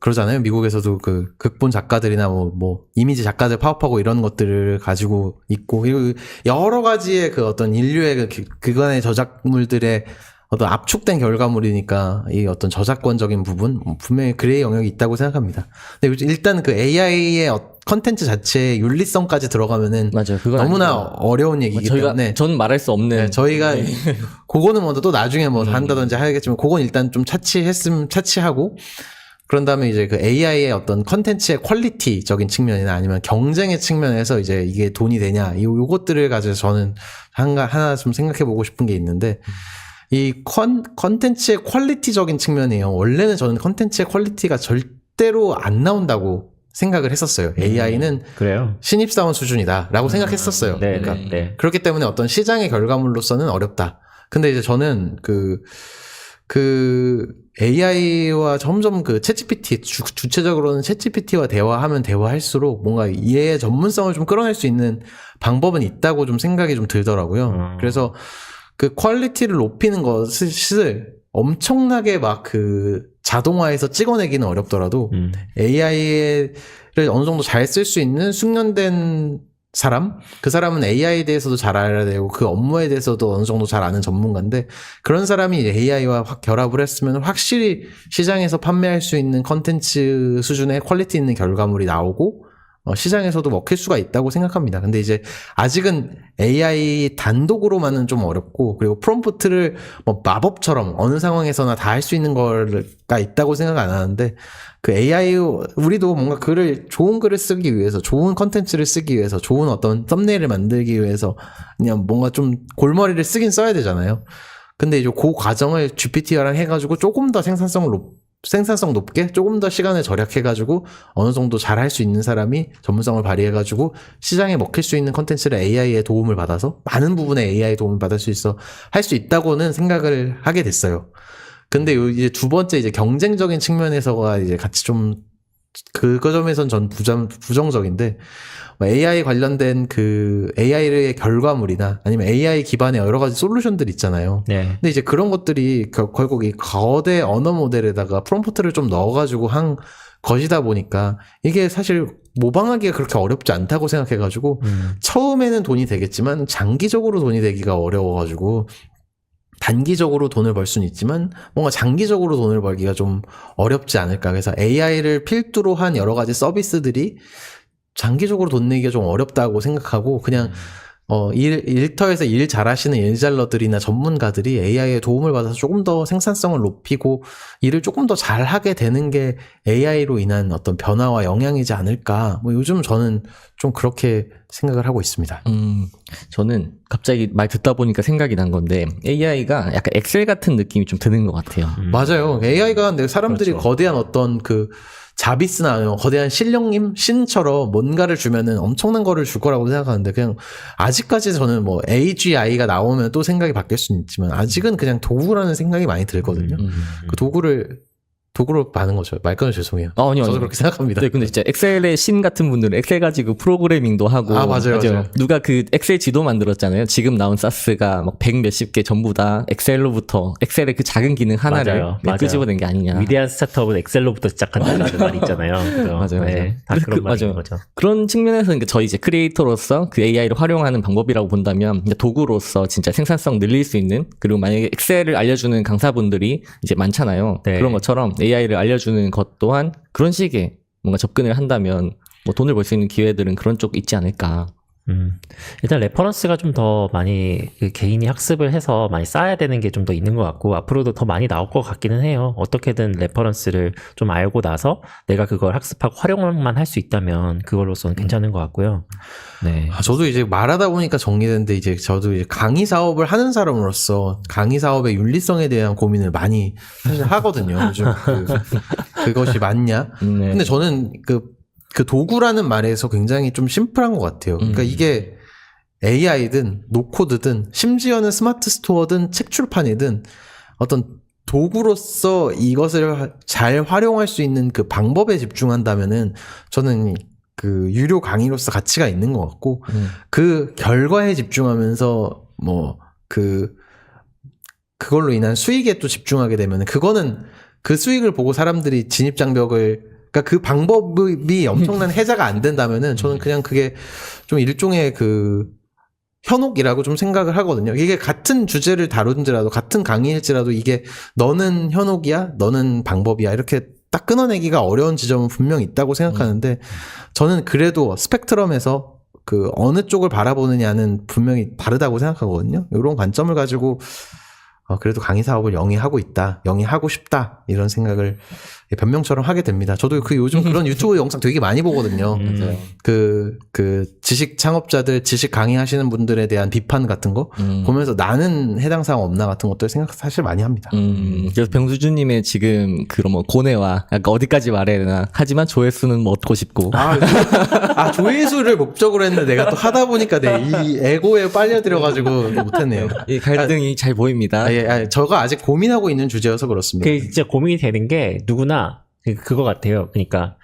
그러잖아요. 미국에서도 그 극본 작가들이나 뭐 이미지 작가들 파업하고 이런 것들을 가지고 있고, 그리고 여러 가지의 그 어떤 인류의 그간의 저작물들의 어떤 압축된 결과물이니까 이 어떤 저작권적인 부분 분명히 그레이 영역이 있다고 생각합니다. 근데 일단 그 AI의 컨텐츠 자체의 윤리성까지 들어가면은 맞아요. 그건 너무나 아니죠. 어려운 얘기이기 때문에 전 말할 수 없는 네, 저희가 그거는 먼저 또 나중에 뭐 한다든지 하겠지만 그건 일단 좀 차치하고 그런 다음에 이제 그 AI의 어떤 컨텐츠의 퀄리티적인 측면이나 아니면 경쟁의 측면에서 이제 이게 돈이 되냐, 요것들을 가지고 저는 하나 좀 생각해 보고 싶은 게 있는데, 이 컨텐츠의 퀄리티적인 측면이에요. 원래는 저는 컨텐츠의 퀄리티가 절대로 안 나온다고 생각을 했었어요. AI는 그래요. 신입사원 수준이다라고 생각했었어요. 네, 그러니까 네. 그렇기 때문에 어떤 시장의 결과물로서는 어렵다. 근데 이제 저는 그 AI와 점점 그 챗GPT 주체적으로는 챗GPT와 대화하면 대화할수록 뭔가 얘의 전문성을 좀 끌어낼 수 있는 방법은 있다고 좀 생각이 좀 들더라고요. 그래서 그 퀄리티를 높이는 것을 엄청나게 막 그 자동화해서 찍어내기는 어렵더라도 AI를 어느 정도 잘 쓸 수 있는 숙련된 사람? 그 사람은 AI에 대해서도 잘 알아야 되고 그 업무에 대해서도 어느 정도 잘 아는 전문가인데 그런 사람이 AI와 확 결합을 했으면 확실히 시장에서 판매할 수 있는 컨텐츠 수준의 퀄리티 있는 결과물이 나오고 시장에서도 먹힐 수가 있다고 생각합니다. 근데 이제 아직은 AI 단독으로만은 좀 어렵고 그리고 프롬프트를 뭐 마법처럼 어느 상황에서나 다 할 수 있는 거가 있다고 생각 안 하는데 그 AI 우리도 뭔가 좋은 글을 쓰기 위해서 좋은 컨텐츠를 쓰기 위해서 좋은 어떤 썸네일을 만들기 위해서 그냥 뭔가 좀 골머리를 쓰긴 써야 되잖아요. 근데 이제 그 과정을 GPT랑 해가지고 조금 더 생산성 높게 조금 더 시간을 절약해가지고 어느 정도 잘 할 수 있는 사람이 전문성을 발휘해가지고 시장에 먹힐 수 있는 컨텐츠를 AI의 도움을 받아서 많은 부분에 AI 도움을 받을 수 있어 할 수 있다고는 생각을 하게 됐어요. 근데 이제 두 번째 이제 경쟁적인 측면에서가 이제 같이 좀 그 점에선 전 부정적인데 AI 관련된 그 AI의 결과물이나 아니면 AI 기반의 여러 가지 솔루션들 있잖아요. 네. 근데 이제 그런 것들이 결국 이 거대 언어 모델에다가 프롬프트를 좀 넣어가지고 한 것이다 보니까 이게 사실 모방하기가 그렇게 어렵지 않다고 생각해가지고 처음에는 돈이 되겠지만 장기적으로 돈이 되기가 어려워가지고 단기적으로 돈을 벌 수는 있지만 뭔가 장기적으로 돈을 벌기가 좀 어렵지 않을까. 그래서 AI를 필두로 한 여러 가지 서비스들이 장기적으로 돈 내기가 좀 어렵다고 생각하고 그냥 일터에서 일 잘하시는 일잘러들이나 전문가들이 AI의 도움을 받아서 조금 더 생산성을 높이고 일을 조금 더 잘하게 되는 게 AI로 인한 어떤 변화와 영향이지 않을까. 뭐 요즘 저는 좀 그렇게 생각을 하고 있습니다. 저는 갑자기 말 듣다 보니까 생각이 난 건데 AI가 약간 엑셀 같은 느낌이 좀 드는 것 같아요. 맞아요. AI가 사람들이 그렇죠. 거대한 어떤 그 자비스나 아니면 거대한 신령님 신처럼 뭔가를 주면은 엄청난 거를 줄 거라고 생각하는데 그냥 아직까지 저는 뭐 AGI가 나오면 또 생각이 바뀔 수는 있지만 아직은 그냥 도구라는 생각이 많이 들거든요. 그 도구로 봐는 거죠. 말 끊어 죄송해요. 아니요. 저도 그렇게 생각합니다. 네, 근데 진짜 엑셀의 신 같은 분들은 엑셀 가지고 프로그래밍도 하고. 맞아요. 누가 그 엑셀 지도 만들었잖아요. 지금 나온 사스가 막 100 몇십 개 전부 다 엑셀로부터 엑셀의 그 작은 기능 하나를 맞아요. 끄집어낸 게 아니냐. 위대한 스타트업은 엑셀로부터 시작한다는 말이 있잖아요. 맞아요. 네, 다 그래서 그런 말인 맞아요. 거죠. 그런 측면에서 저희 이제 크리에이터로서 그 AI를 활용하는 방법이라고 본다면 이제 도구로서 진짜 생산성 늘릴 수 있는 그리고 만약에 엑셀을 알려주는 강사분들이 이제 많잖아요. 네. 그런 것처럼 AI를 알려주는 것 또한 그런 식의 뭔가 접근을 한다면 뭐 돈을 벌 수 있는 기회들은 그런 쪽 있지 않을까. 일단 레퍼런스가 좀 더 많이 그 개인이 학습을 해서 많이 쌓아야 되는 게 좀 더 있는 것 같고 앞으로도 더 많이 나올 것 같기는 해요. 어떻게든 레퍼런스를 좀 알고 나서 내가 그걸 학습하고 활용만 할 수 있다면 그걸로서는 괜찮은 것 같고요. 네. 저도 이제 말하다 보니까 정리되는데 이제 저도 이제 강의 사업을 하는 사람으로서 강의 사업의 윤리성에 대한 고민을 많이 사실 하거든요. 요즘 그것이 맞냐? 네. 근데 저는 그 도구라는 말에서 굉장히 좀 심플한 것 같아요. 그러니까 이게 AI든 노코드든 심지어는 스마트 스토어든 책 출판이든 어떤 도구로서 이것을 잘 활용할 수 있는 그 방법에 집중한다면은 저는 그 유료 강의로서 가치가 있는 것 같고 그 결과에 집중하면서 뭐 그걸로 인한 수익에 또 집중하게 되면 그거는 그 수익을 보고 사람들이 진입장벽을 그러니까 그 방법이 엄청난 해자가 안 된다면은 저는 그냥 그게 좀 일종의 그 현혹이라고 좀 생각을 하거든요. 이게 같은 주제를 다룬지라도 같은 강의일지라도 이게 너는 현혹이야, 너는 방법이야 이렇게 딱 끊어내기가 어려운 지점은 분명히 있다고 생각하는데 저는 그래도 스펙트럼에서 그 어느 쪽을 바라보느냐는 분명히 다르다고 생각하거든요. 이런 관점을 가지고 그래도 강의 사업을 영위하고 있다, 영위하고 싶다 이런 생각을 변명처럼 하게 됩니다. 저도 요즘 그런 유튜브 영상 되게 많이 보거든요. 그 지식 창업자들, 지식 강의하시는 분들에 대한 비판 같은 거 보면서 나는 해당 사항 없나 같은 것들 생각 사실 많이 합니다. 그래서 병수주님의 지금 그런 뭐 고뇌와 약간 어디까지 말해야 되나 하지만 조회수는 뭐 얻고 싶고. 조회수를 목적으로 했는데 내가 또 하다 보니까 이 에고에 빨려들어가지고 못했네요. 이 갈등이 잘 보입니다. 저가 아직 고민하고 있는 주제여서 그렇습니다. 그게 진짜 고민이 되는 게 누구나 그거 같아요. 그러니까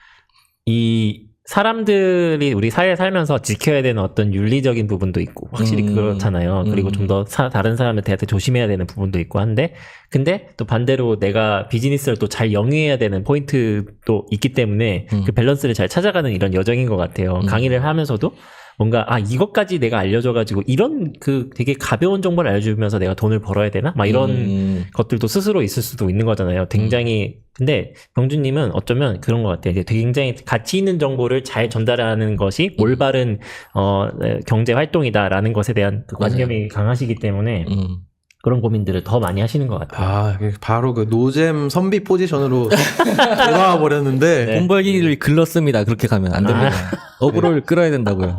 이 사람들이 우리 사회에 살면서 지켜야 되는 어떤 윤리적인 부분도 있고 확실히 그렇잖아요. 그리고 좀 더 다른 사람한테 조심해야 되는 부분도 있고 한데 근데 또 반대로 내가 비즈니스를 또 잘 영위해야 되는 포인트도 있기 때문에 그 밸런스를 잘 찾아가는 이런 여정인 것 같아요. 강의를 하면서도 뭔가 이것까지 내가 알려줘가지고 이런 그 되게 가벼운 정보를 알려주면서 내가 돈을 벌어야 되나? 막 이런 것들도 스스로 있을 수도 있는 거잖아요. 굉장히 근데 병준님은 어쩌면 그런 것 같아요. 이제 되게 굉장히 가치 있는 정보를 잘 전달하는 것이 올바른 경제 활동이다라는 것에 대한 그 관념이 강하시기 때문에 그런 고민들을 더 많이 하시는 것 같아요. 바로 그 노잼 선비 포지션으로 돌아와 버렸는데 돈 벌기를 글렀습니다. 그렇게 가면 안 됩니다. 어그로를 끌어야 된다고요.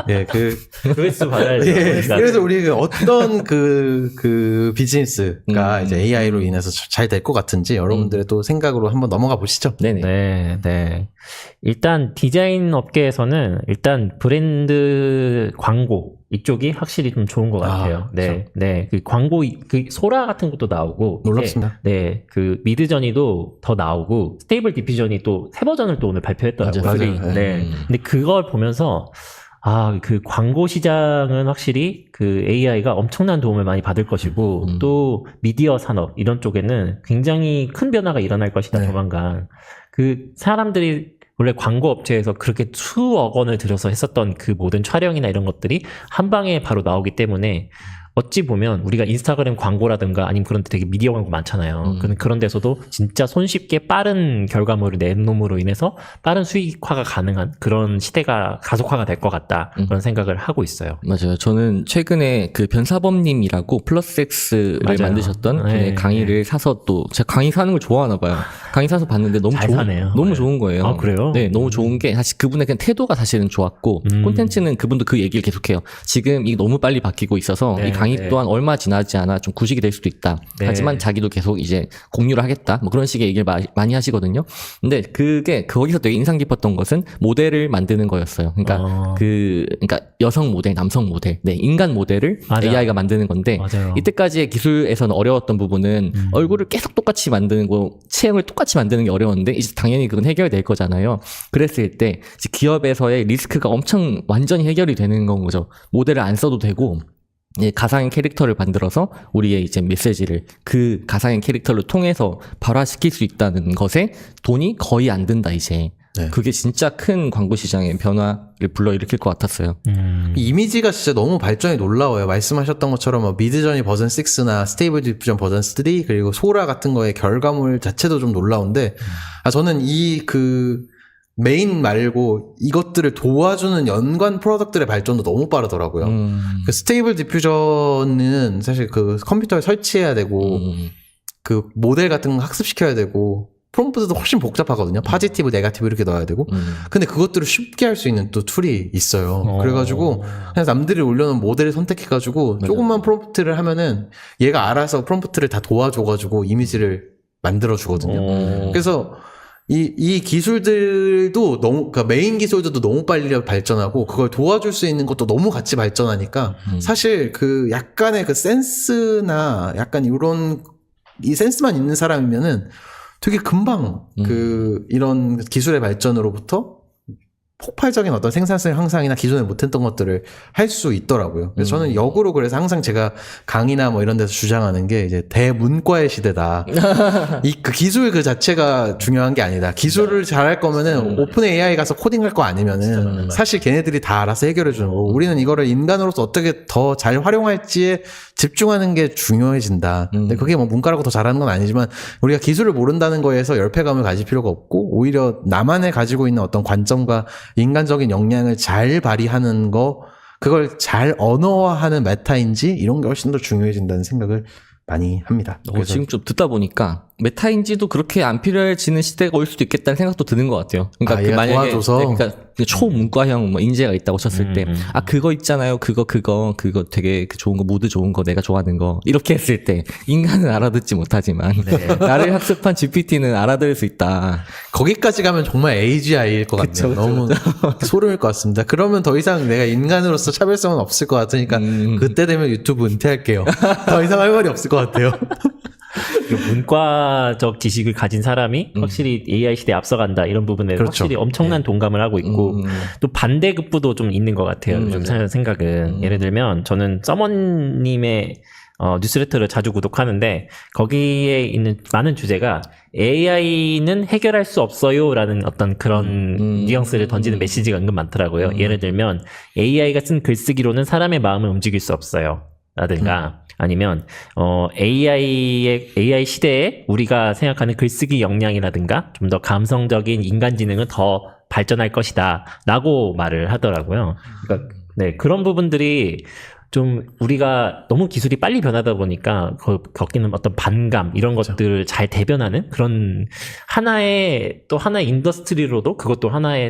조회수 받아야죠. 그래서 우리 어떤 그 비즈니스가 이제 AI로 인해서 잘 될 것 같은지 여러분들의 또 생각으로 한번 넘어가 보시죠. 네. 일단 디자인 업계에서는 일단 브랜드 광고 이쪽이 확실히 좀 좋은 것 같아요. 네. 그 광고, 그 소라 같은 것도 나오고. 놀랍습니다. 네. 그 미드저니도 더 나오고, 스테이블 디퓨전이 또 새 버전을 또 오늘 발표했더라고요. 맞아요. 네. 근데 그걸 보면서, 그 광고 시장은 확실히 그 AI가 엄청난 도움을 많이 받을 것이고, 또 미디어 산업 이런 쪽에는 굉장히 큰 변화가 일어날 것이다, 조만간. 그 사람들이 원래 광고 업체에서 그렇게 수억 원을 들여서 했었던 그 모든 촬영이나 이런 것들이 한 방에 바로 나오기 때문에 어찌 보면 우리가 인스타그램 광고라든가 아니면 그런 데 되게 미디어 광고 많잖아요. 그런 데서도 진짜 손쉽게 빠른 결과물을 내놓음으로 인해서 빠른 수익화가 가능한 그런 시대가 가속화가 될 것 같다. 그런 생각을 하고 있어요. 맞아요. 저는 최근에 그 변사범님이라고 플러스X를 맞아요. 만드셨던 분의 네, 강의를 사서 또 제가 강의 사는 걸 좋아하나 봐요. 강의 사서 봤는데 너무 잘 사네요. 너무 네. 좋은 거예요. 아, 그래요? 네, 너무 좋은 게 사실 그분의 그냥 태도가 사실은 좋았고 콘텐츠는 그분도 그 얘기를 계속해요. 지금 이게 너무 빨리 바뀌고 있어서 네, 이 강의 네. 또한 얼마 지나지 않아 좀 구식이 될 수도 있다. 네. 하지만 자기도 계속 이제 공유를 하겠다. 뭐 그런 식의 얘기를 많이 하시거든요. 근데 그게 거기서 되게 인상 깊었던 것은 모델을 만드는 거였어요. 그러니까 그러니까 여성 모델, 남성 모델, 네, 인간 모델을 맞아. AI가 만드는 건데 맞아요. 이때까지의 기술에서는 어려웠던 부분은 얼굴을 계속 똑같이 만드는 거, 체형을 똑같이 만드는 게 어려웠는데 이제 당연히 그건 해결될 거잖아요. 그랬을 때 이제 기업에서의 리스크가 엄청 완전히 해결이 되는 건 거죠. 모델을 안 써도 되고 예, 가상의 캐릭터를 만들어서 우리의 이제 메시지를 그 가상의 캐릭터를 통해서 발화시킬 수 있다는 것에 돈이 거의 안 든다 이제. 네. 그게 진짜 큰 광고 시장의 변화를 불러일으킬 것 같았어요. 이 이미지가 진짜 너무 발전이 놀라워요. 말씀하셨던 것처럼 뭐 미드저니 버전 6나 스테이블 디퓨전 버전 3 그리고 소라 같은 거의 결과물 자체도 좀 놀라운데 저는 이 메인 말고 이것들을 도와주는 연관 프로덕트의 발전도 너무 빠르더라고요. 그 스테이블 디퓨전은 사실 그 컴퓨터에 설치해야 되고 그 모델 같은 거 학습시켜야 되고 프롬프트도 훨씬 복잡하거든요. 파지티브, 네거티브 이렇게 넣어야 되고. 근데 그것들을 쉽게 할 수 있는 또 툴이 있어요. 그래가지고 그냥 남들이 올려놓은 모델을 선택해가지고 조금만 프롬프트를 하면은 얘가 알아서 프롬프트를 다 도와줘가지고 이미지를 만들어주거든요. 그래서 이 기술들도 너무, 그러니까 메인 기술들도 너무 빨리 발전하고 그걸 도와줄 수 있는 것도 너무 같이 발전하니까 사실 그 약간의 그 센스나 약간 이 센스만 있는 사람이면은 되게 금방 이런 기술의 발전으로부터 폭발적인 어떤 생산성 향상이나 기존에 못했던 것들을 할 수 있더라고요. 그래서 저는 역으로 그래서 항상 제가 강의나 뭐 이런 데서 주장하는 게 이제 대문과의 시대다. 그 기술 그 자체가 중요한 게 아니다. 기술을 잘할 거면은 오픈 AI 가서 코딩할 거 아니면은 사실 걔네들이 다 알아서 해결해 주는 거고 우리는 이거를 인간으로서 어떻게 더 잘 활용할지에 집중하는 게 중요해진다. 근데 그게 뭐 문과라고 더 잘하는 건 아니지만 우리가 기술을 모른다는 거에서 열패감을 가질 필요가 없고 오히려 나만의 가지고 있는 어떤 관점과 인간적인 역량을 잘 발휘하는 거 그걸 잘 언어화하는 메타인지 이런 게 훨씬 더 중요해진다는 생각을 많이 합니다. 그래서 지금 좀 듣다 보니까 메타인지도 그렇게 안 필요해지는 시대가 올 수도 있겠다는 생각도 드는 것 같아요. 그러니까 얘가 만약에 도와줘서? 네, 그러니까 초문과형 뭐 인재가 있다고 쳤을 때 그거 있잖아요. 그거 되게 그 좋은 거 모드 좋은 거 내가 좋아하는 거 이렇게 했을 때 인간은 알아듣지 못하지만 나를 학습한 GPT는 알아들을 수 있다. 거기까지 가면 정말 AGI일 것 같네요. 너무 소름일 것 같습니다. 그러면 더 이상 내가 인간으로서 차별성은 없을 것 같으니까 그때 되면 유튜브 은퇴할게요. 더 이상 할 말이 없을 것 같아요. 문과적 지식을 가진 사람이 확실히 AI 시대에 앞서간다 이런 부분에 그렇죠. 확실히 엄청난 동감을 하고 있고 또 반대급부도 좀 있는 것 같아요. 좀 생각은 예를 들면 저는 서머님의 뉴스레터를 자주 구독하는데 거기에 있는 많은 주제가 AI는 해결할 수 없어요라는 어떤 그런 뉘앙스를 던지는 메시지가 은근 많더라고요. 예를 들면 AI가 쓴 글쓰기로는 사람의 마음을 움직일 수 없어요. 라든가 아니면 AI 시대에 우리가 생각하는 글쓰기 역량이라든가 좀 더 감성적인 인간지능은 더 발전할 것이다 라고 말을 하더라고요. 그러니까 네, 그런 부분들이 좀 우리가 너무 기술이 빨리 변하다 보니까 겪이는 어떤 반감 이런 것들을 잘 대변하는 그런 하나의 인더스트리로도 그것도 하나의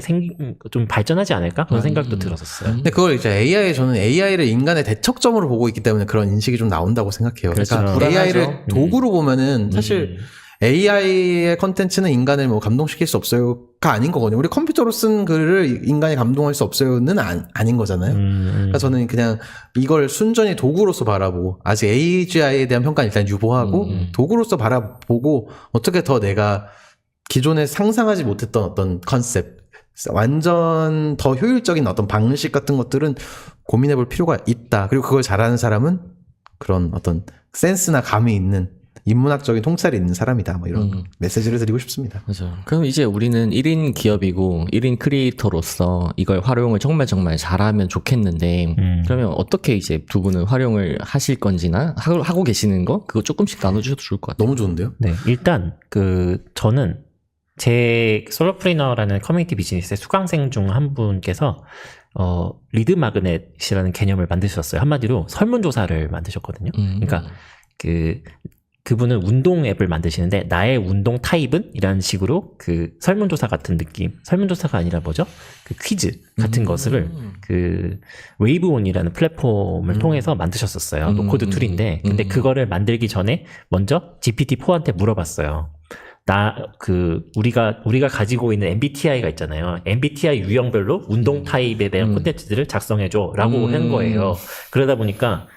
좀 발전하지 않을까 그런 생각도 들었었어요. 근데 그걸 이제 저는 AI를 인간의 대척점으로 보고 있기 때문에 그런 인식이 좀 나온다고 생각해요. 그렇죠. 그러니까 불안하죠. AI를 도구로 보면은 사실 AI의 컨텐츠는 인간을 뭐 감동시킬 수 없어요가 아닌 거거든요. 우리 컴퓨터로 쓴 글을 인간이 감동할 수 없어요는 아닌 거잖아요. 그러니까 저는 그냥 이걸 순전히 도구로서 바라보고 아직 AGI에 대한 평가는 일단 유보하고 도구로서 바라보고 어떻게 더 내가 기존에 상상하지 못했던 어떤 컨셉 완전 더 효율적인 어떤 방식 같은 것들은 고민해 볼 필요가 있다. 그리고 그걸 잘하는 사람은 그런 어떤 센스나 감이 있는 인문학적인 통찰이 있는 사람이다. 뭐 이런 메시지를 드리고 싶습니다. 맞아요. 그럼 이제 우리는 1인 기업이고 1인 크리에이터로서 이걸 활용을 정말 잘하면 좋겠는데 그러면 어떻게 이제 두 분은 활용을 하실 건지나 하고 계시는 거 그거 조금씩 나눠주셔도 좋을 것 같아요. 너무 좋은데요? 네, 일단 저는 제 솔로프리너라는 커뮤니티 비즈니스의 수강생 중 한 분께서 리드 마그넷이라는 개념을 만드셨어요. 한마디로 설문조사를 만드셨거든요. 그러니까 그분은 운동 앱을 만드시는데 나의 운동 타입은? 이라는 식으로 그 설문조사 같은 느낌, 설문조사가 아니라 뭐죠? 그 퀴즈 같은 것을 그 웨이브온이라는 플랫폼을 통해서 만드셨었어요. 노코드 툴인데 근데 그거를 만들기 전에 먼저 GPT-4한테 물어봤어요. 우리가 가지고 있는 MBTI가 있잖아요. MBTI 유형별로 운동 타입에 대한 콘텐츠들을 작성해줘 라고 한 거예요. 그러다 보니까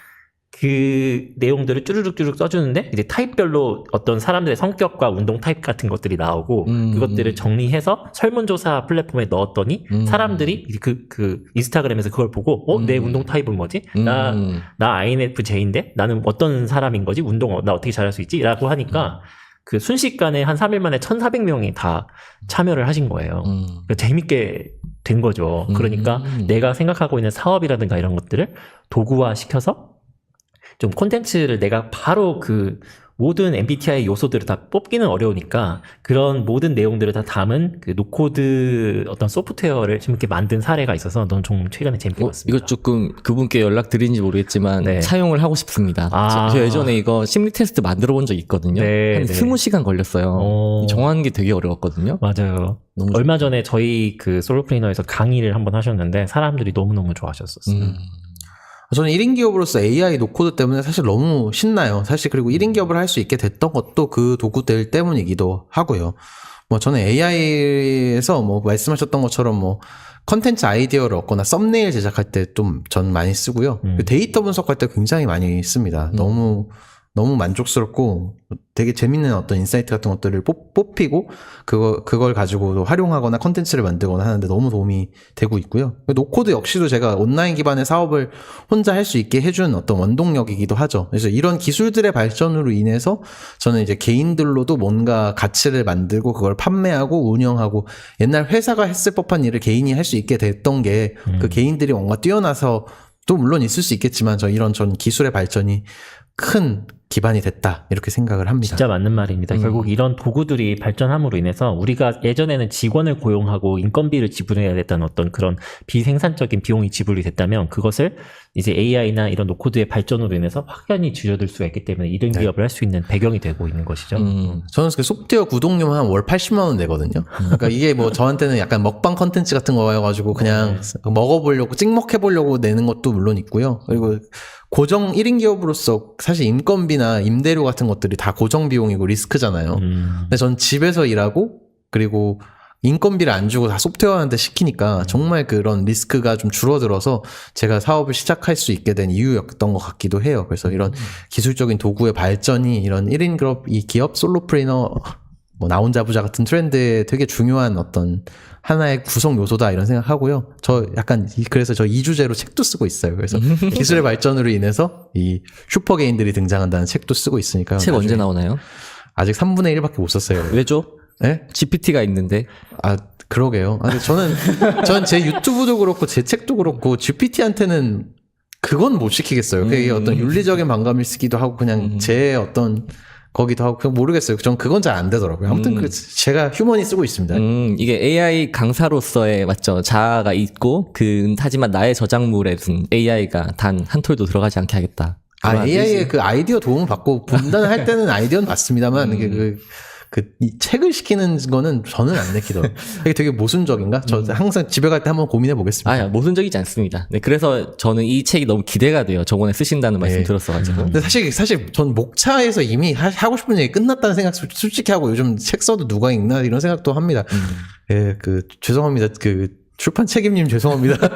그 내용들을 쭈르륵 써주는데 이제 타입별로 어떤 사람들의 성격과 운동 타입 같은 것들이 나오고 그것들을 정리해서 설문조사 플랫폼에 넣었더니 사람들이 그 인스타그램에서 그걸 보고 내 운동 타입은 뭐지? 나 INFJ인데 나는 어떤 사람인 거지? 운동 나 어떻게 잘할 수 있지? 라고 하니까 그 순식간에 한 3일 만에 1,400명이 다 참여를 하신 거예요. 그러니까 재밌게 된 거죠. 그러니까 내가 생각하고 있는 사업이라든가 이런 것들을 도구화 시켜서 좀 콘텐츠를 내가 바로 그 모든 MBTI 요소들을 다 뽑기는 어려우니까 그런 모든 내용들을 다 담은 그 노코드 어떤 소프트웨어를 재밌게 만든 사례가 있어서 넌 좀 최근에 재밌게 봤습니다. 이거 조금 그분께 연락드린지 모르겠지만 네. 사용을 하고 싶습니다. 저 예전에 이거 심리 테스트 만들어 본 적 있거든요. 네, 한 네. 20시간 걸렸어요. 정하는 게 되게 어려웠거든요. 맞아요. 너무 얼마 전에 저희 그 솔로플레이너에서 강의를 한번 하셨는데 사람들이 너무너무 좋아하셨었어요. 저는 1인 기업으로서 AI 노코드 때문에 사실 너무 신나요. 사실 그리고 1인 기업을 할 수 있게 됐던 것도 그 도구들 때문이기도 하고요. 뭐 저는 AI에서 뭐 말씀하셨던 것처럼 뭐 컨텐츠 아이디어를 얻거나 썸네일 제작할 때 좀 전 많이 쓰고요. 데이터 분석할 때 굉장히 많이 씁니다. 너무 만족스럽고 되게 재밌는 어떤 인사이트 같은 것들을 뽑히고 그걸 가지고 활용하거나 컨텐츠를 만들거나 하는데 너무 도움이 되고 있고요. 노코드 역시도 제가 온라인 기반의 사업을 혼자 할 수 있게 해준 어떤 원동력이기도 하죠. 그래서 이런 기술들의 발전으로 인해서 저는 이제 개인들로도 뭔가 가치를 만들고 그걸 판매하고 운영하고 옛날 회사가 했을 법한 일을 개인이 할 수 있게 됐던 게 그 개인들이 뭔가 뛰어나서 또 물론 있을 수 있겠지만 전 기술의 발전이 큰 기반이 됐다 이렇게 생각을 합니다. 진짜 맞는 말입니다. 결국 이런 도구들이 발전함으로 인해서 우리가 예전에는 직원을 고용하고 인건비를 지불해야 됐다는 어떤 그런 비생산적인 비용이 지불이 됐다면 그것을 이제 AI나 이런 노코드의 발전으로 인해서 확연히 줄여들 수가 있기 때문에 이런 기업을 할 수 있는 배경이 되고 있는 것이죠. 저는 그 소프트웨어 구독료만 한 월 80만 원 내거든요. 그러니까 이게 뭐 저한테는 약간 먹방 컨텐츠 같은 거여가지고 그냥 먹어보려고 찍먹해보려고 내는 것도 물론 있고요. 그리고 고정 1인 기업으로서 사실 인건비나 임대료 같은 것들이 다 고정 비용이고 리스크잖아요. 근데 전 집에서 일하고 그리고 인건비를 안 주고 다 소프트웨어한테 시키니까 정말 그런 리스크가 좀 줄어들어서 제가 사업을 시작할 수 있게 된 이유였던 것 같기도 해요. 그래서 이런 기술적인 도구의 발전이 이런 1인 기업 솔로프리너 뭐 나 혼자 부자 같은 트렌드에 되게 중요한 어떤 하나의 구성 요소다 이런 생각하고요. 그래서 저 2주제로 책도 쓰고 있어요. 그래서 기술의 발전으로 인해서 이 슈퍼 개인들이 등장한다는 책도 쓰고 있으니까요. 책 언제 나오나요? 아직 3분의 1밖에 못 썼어요. 왜죠? 네? GPT가 있는데. 그러게요. 근데 저는 제 유튜브도 그렇고 제 책도 그렇고 GPT한테는 그건 못 시키겠어요. 그게 어떤 윤리적인 반감일 수기도 하고 그냥 제 어떤 거기도 하고 그냥 모르겠어요. 전 그건 잘 안 되더라고요. 아무튼 제가 휴머니 쓰고 있습니다. 이게 AI 강사로서의 맞죠 자아가 있고 하지만 나의 저작물에 AI가 단 한 톨도 들어가지 않게 하겠다. AI의 그 아이디어 도움을 받고 분단할 때는 아이디어는 맞습니다만 이게 이 책을 시키는 거는 저는 안 내키더라고요. 이게 되게 모순적인가? 저 항상 집에 갈 때 한번 고민해 보겠습니다. 모순적이지 않습니다. 네, 그래서 저는 이 책이 너무 기대가 돼요. 저번에 쓰신다는 말씀 들었어가지고. 근데 사실 전 목차에서 이미 하고 싶은 얘기 끝났다는 생각 솔직히 하고 요즘 책 써도 누가 읽나 이런 생각도 합니다. 죄송합니다. 출판 책임님 죄송합니다.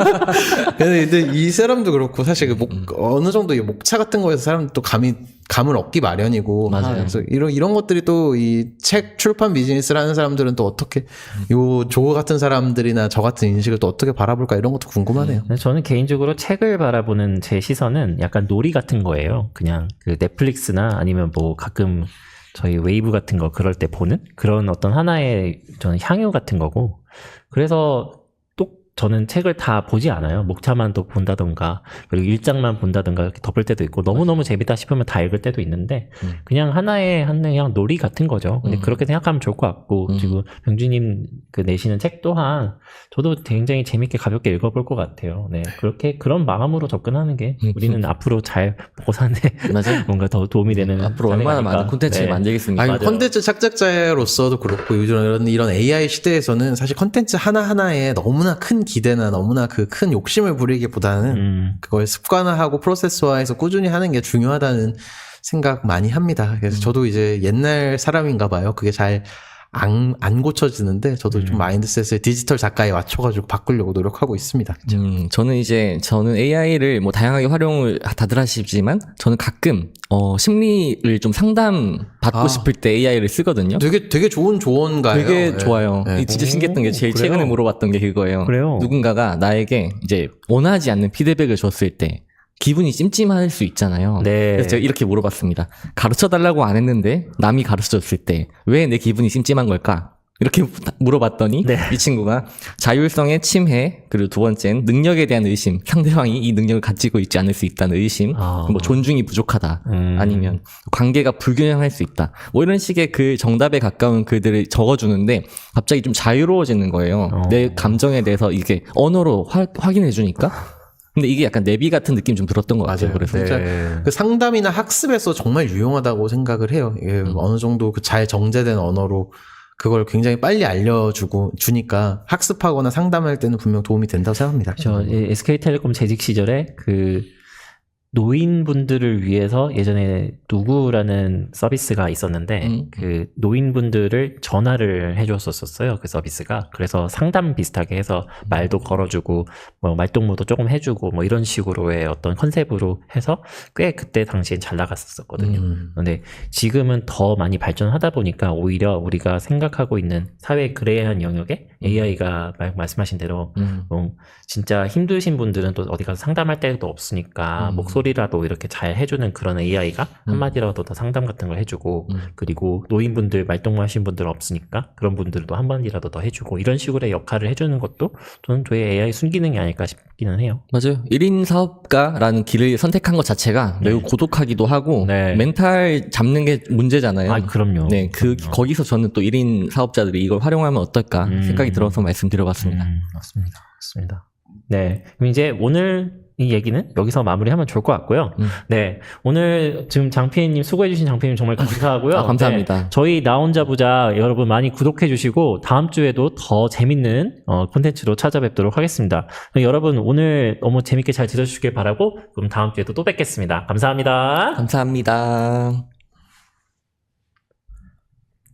근데 이 사람도 그렇고 사실 그 어느 정도 이 목차 같은 거에서 사람 또 감을 얻기 마련이고. 맞아요. 그래서 이런 것들이 또 이 책 출판 비즈니스를 하는 사람들은 또 어떻게 요 조 같은 사람들이나 저 같은 인식을 또 어떻게 바라볼까 이런 것도 궁금하네요. 저는 개인적으로 책을 바라보는 제 시선은 약간 놀이 같은 거예요. 그냥 그 넷플릭스나 아니면 뭐 가끔 저희 웨이브 같은 거 그럴 때 보는 그런 어떤 하나의 저는 향유 같은 거고. 그래서 또 저는 책을 다 보지 않아요. 목차만 또 본다던가 그리고 일장만 본다던가 이렇게 덮을 때도 있고 너무너무 재밌다 싶으면 다 읽을 때도 있는데 그냥 하나의 그냥 놀이 같은 거죠. 근데 그렇게 생각하면 좋을 것 같고 그리고 병주님 그 내시는 책 또한 저도 굉장히 재밌게 가볍게 읽어볼 것 같아요. 네, 그렇게 그런 마음으로 접근하는 게 우리는 앞으로 잘 먹고 사는 맞아요. 뭔가 더 도움이 되는 앞으로 얼마나 자네가 많은 콘텐츠를 네. 만들겠습니까? 아니, 맞아요. 컨텐츠 착작자로서도 그렇고 요즘 이런 AI 시대에서는 사실 컨텐츠 하나하나에 너무나 큰 기대나 너무나 그 큰 욕심을 부리기보다는 그걸 습관화하고 프로세스화해서 꾸준히 하는 게 중요하다는 생각 많이 합니다. 그래서 저도 이제 옛날 사람인가 봐요. 그게 잘 안 고쳐지는데 저도 좀 마인드셋을 디지털 작가에 맞춰가지고 바꾸려고 노력하고 있습니다. 저는 AI를 뭐 다양하게 활용을 다들 하시지만 저는 가끔 심리를 좀 상담 받고 싶을 때 AI를 쓰거든요. 되게 좋은 조언가예요. 되게 네. 좋아요. 네. 이 진짜 신기했던 게 제일 그래요? 최근에 물어봤던 게 그거예요. 그래요? 누군가가 나에게 이제 원하지 않는 피드백을 줬을 때 기분이 찜찜할 수 있잖아요. 네. 그래서 제가 이렇게 물어봤습니다. 가르쳐 달라고 안 했는데 남이 가르쳐 줬을 때 왜 내 기분이 찜찜한 걸까? 이렇게 물어봤더니 네. 이 친구가 자율성의 침해, 그리고 두 번째는 능력에 대한 의심, 상대방이 이 능력을 가지고 있지 않을 수 있다는 의심, 뭐 존중이 부족하다, 아니면 관계가 불균형할 수 있다, 뭐 이런 식의 그 정답에 가까운 글들을 적어주는데 갑자기 좀 자유로워지는 거예요. 내 감정에 대해서 이게 언어로 확인해 주니까. 근데 이게 약간 내비 같은 느낌 좀 들었던 것 같아요. 맞아요. 그래서 진짜 그 상담이나 학습에서 정말 유용하다고 생각을 해요. 이게 어느 정도 그 잘 정제된 언어로 그걸 굉장히 빨리 주니까 학습하거나 상담할 때는 분명 도움이 된다고 생각합니다. 저 SK텔레콤 재직 시절에 그 노인분들을 위해서 예전에 누구라는 서비스가 있었는데 그 노인분들을 전화를 해줬었어요. 그 서비스가. 그래서 상담 비슷하게 해서 말도 걸어주고 뭐 말동무도 조금 해주고 뭐 이런 식으로의 어떤 컨셉으로 해서 꽤 그때 당시엔 잘 나갔었거든요. 근데 지금은 더 많이 발전하다 보니까 오히려 우리가 생각하고 있는 사회 그레이한 영역에 AI가 말씀하신 대로 진짜 힘드신 분들은 또 어디 가서 상담할 데도 없으니까 목소리라도 이렇게 잘 해주는 그런 AI가 한마디라도 더 상담 같은 걸 해주고 그리고 노인분들 말동무 하신 분들 없으니까 그런 분들도 한마디라도 더 해주고 이런 식으로의 역할을 해주는 것도 저는 저희 AI 순기능이 아닐까 싶기는 해요. 맞아요. 1인 사업가라는 길을 선택한 것 자체가 매우 고독하기도 하고 네. 멘탈 잡는 게 문제잖아요. 아, 그럼요. 네, 거기서 저는 또 1인 사업자들이 이걸 활용하면 어떨까 생각이 들어서 말씀드려봤습니다. 맞습니다. 네. 그럼 이제 오늘 이 얘기는 여기서 마무리하면 좋을 것 같고요. 네. 오늘 지금 장피디님 수고해주신 장피디님 정말 감사하고요. 감사합니다. 네, 저희 나 혼자 보자 여러분 많이 구독해주시고 다음 주에도 더 재밌는 콘텐츠로 찾아뵙도록 하겠습니다. 여러분 오늘 너무 재밌게 잘 들어주시길 바라고 그럼 다음 주에도 또 뵙겠습니다. 감사합니다. 감사합니다.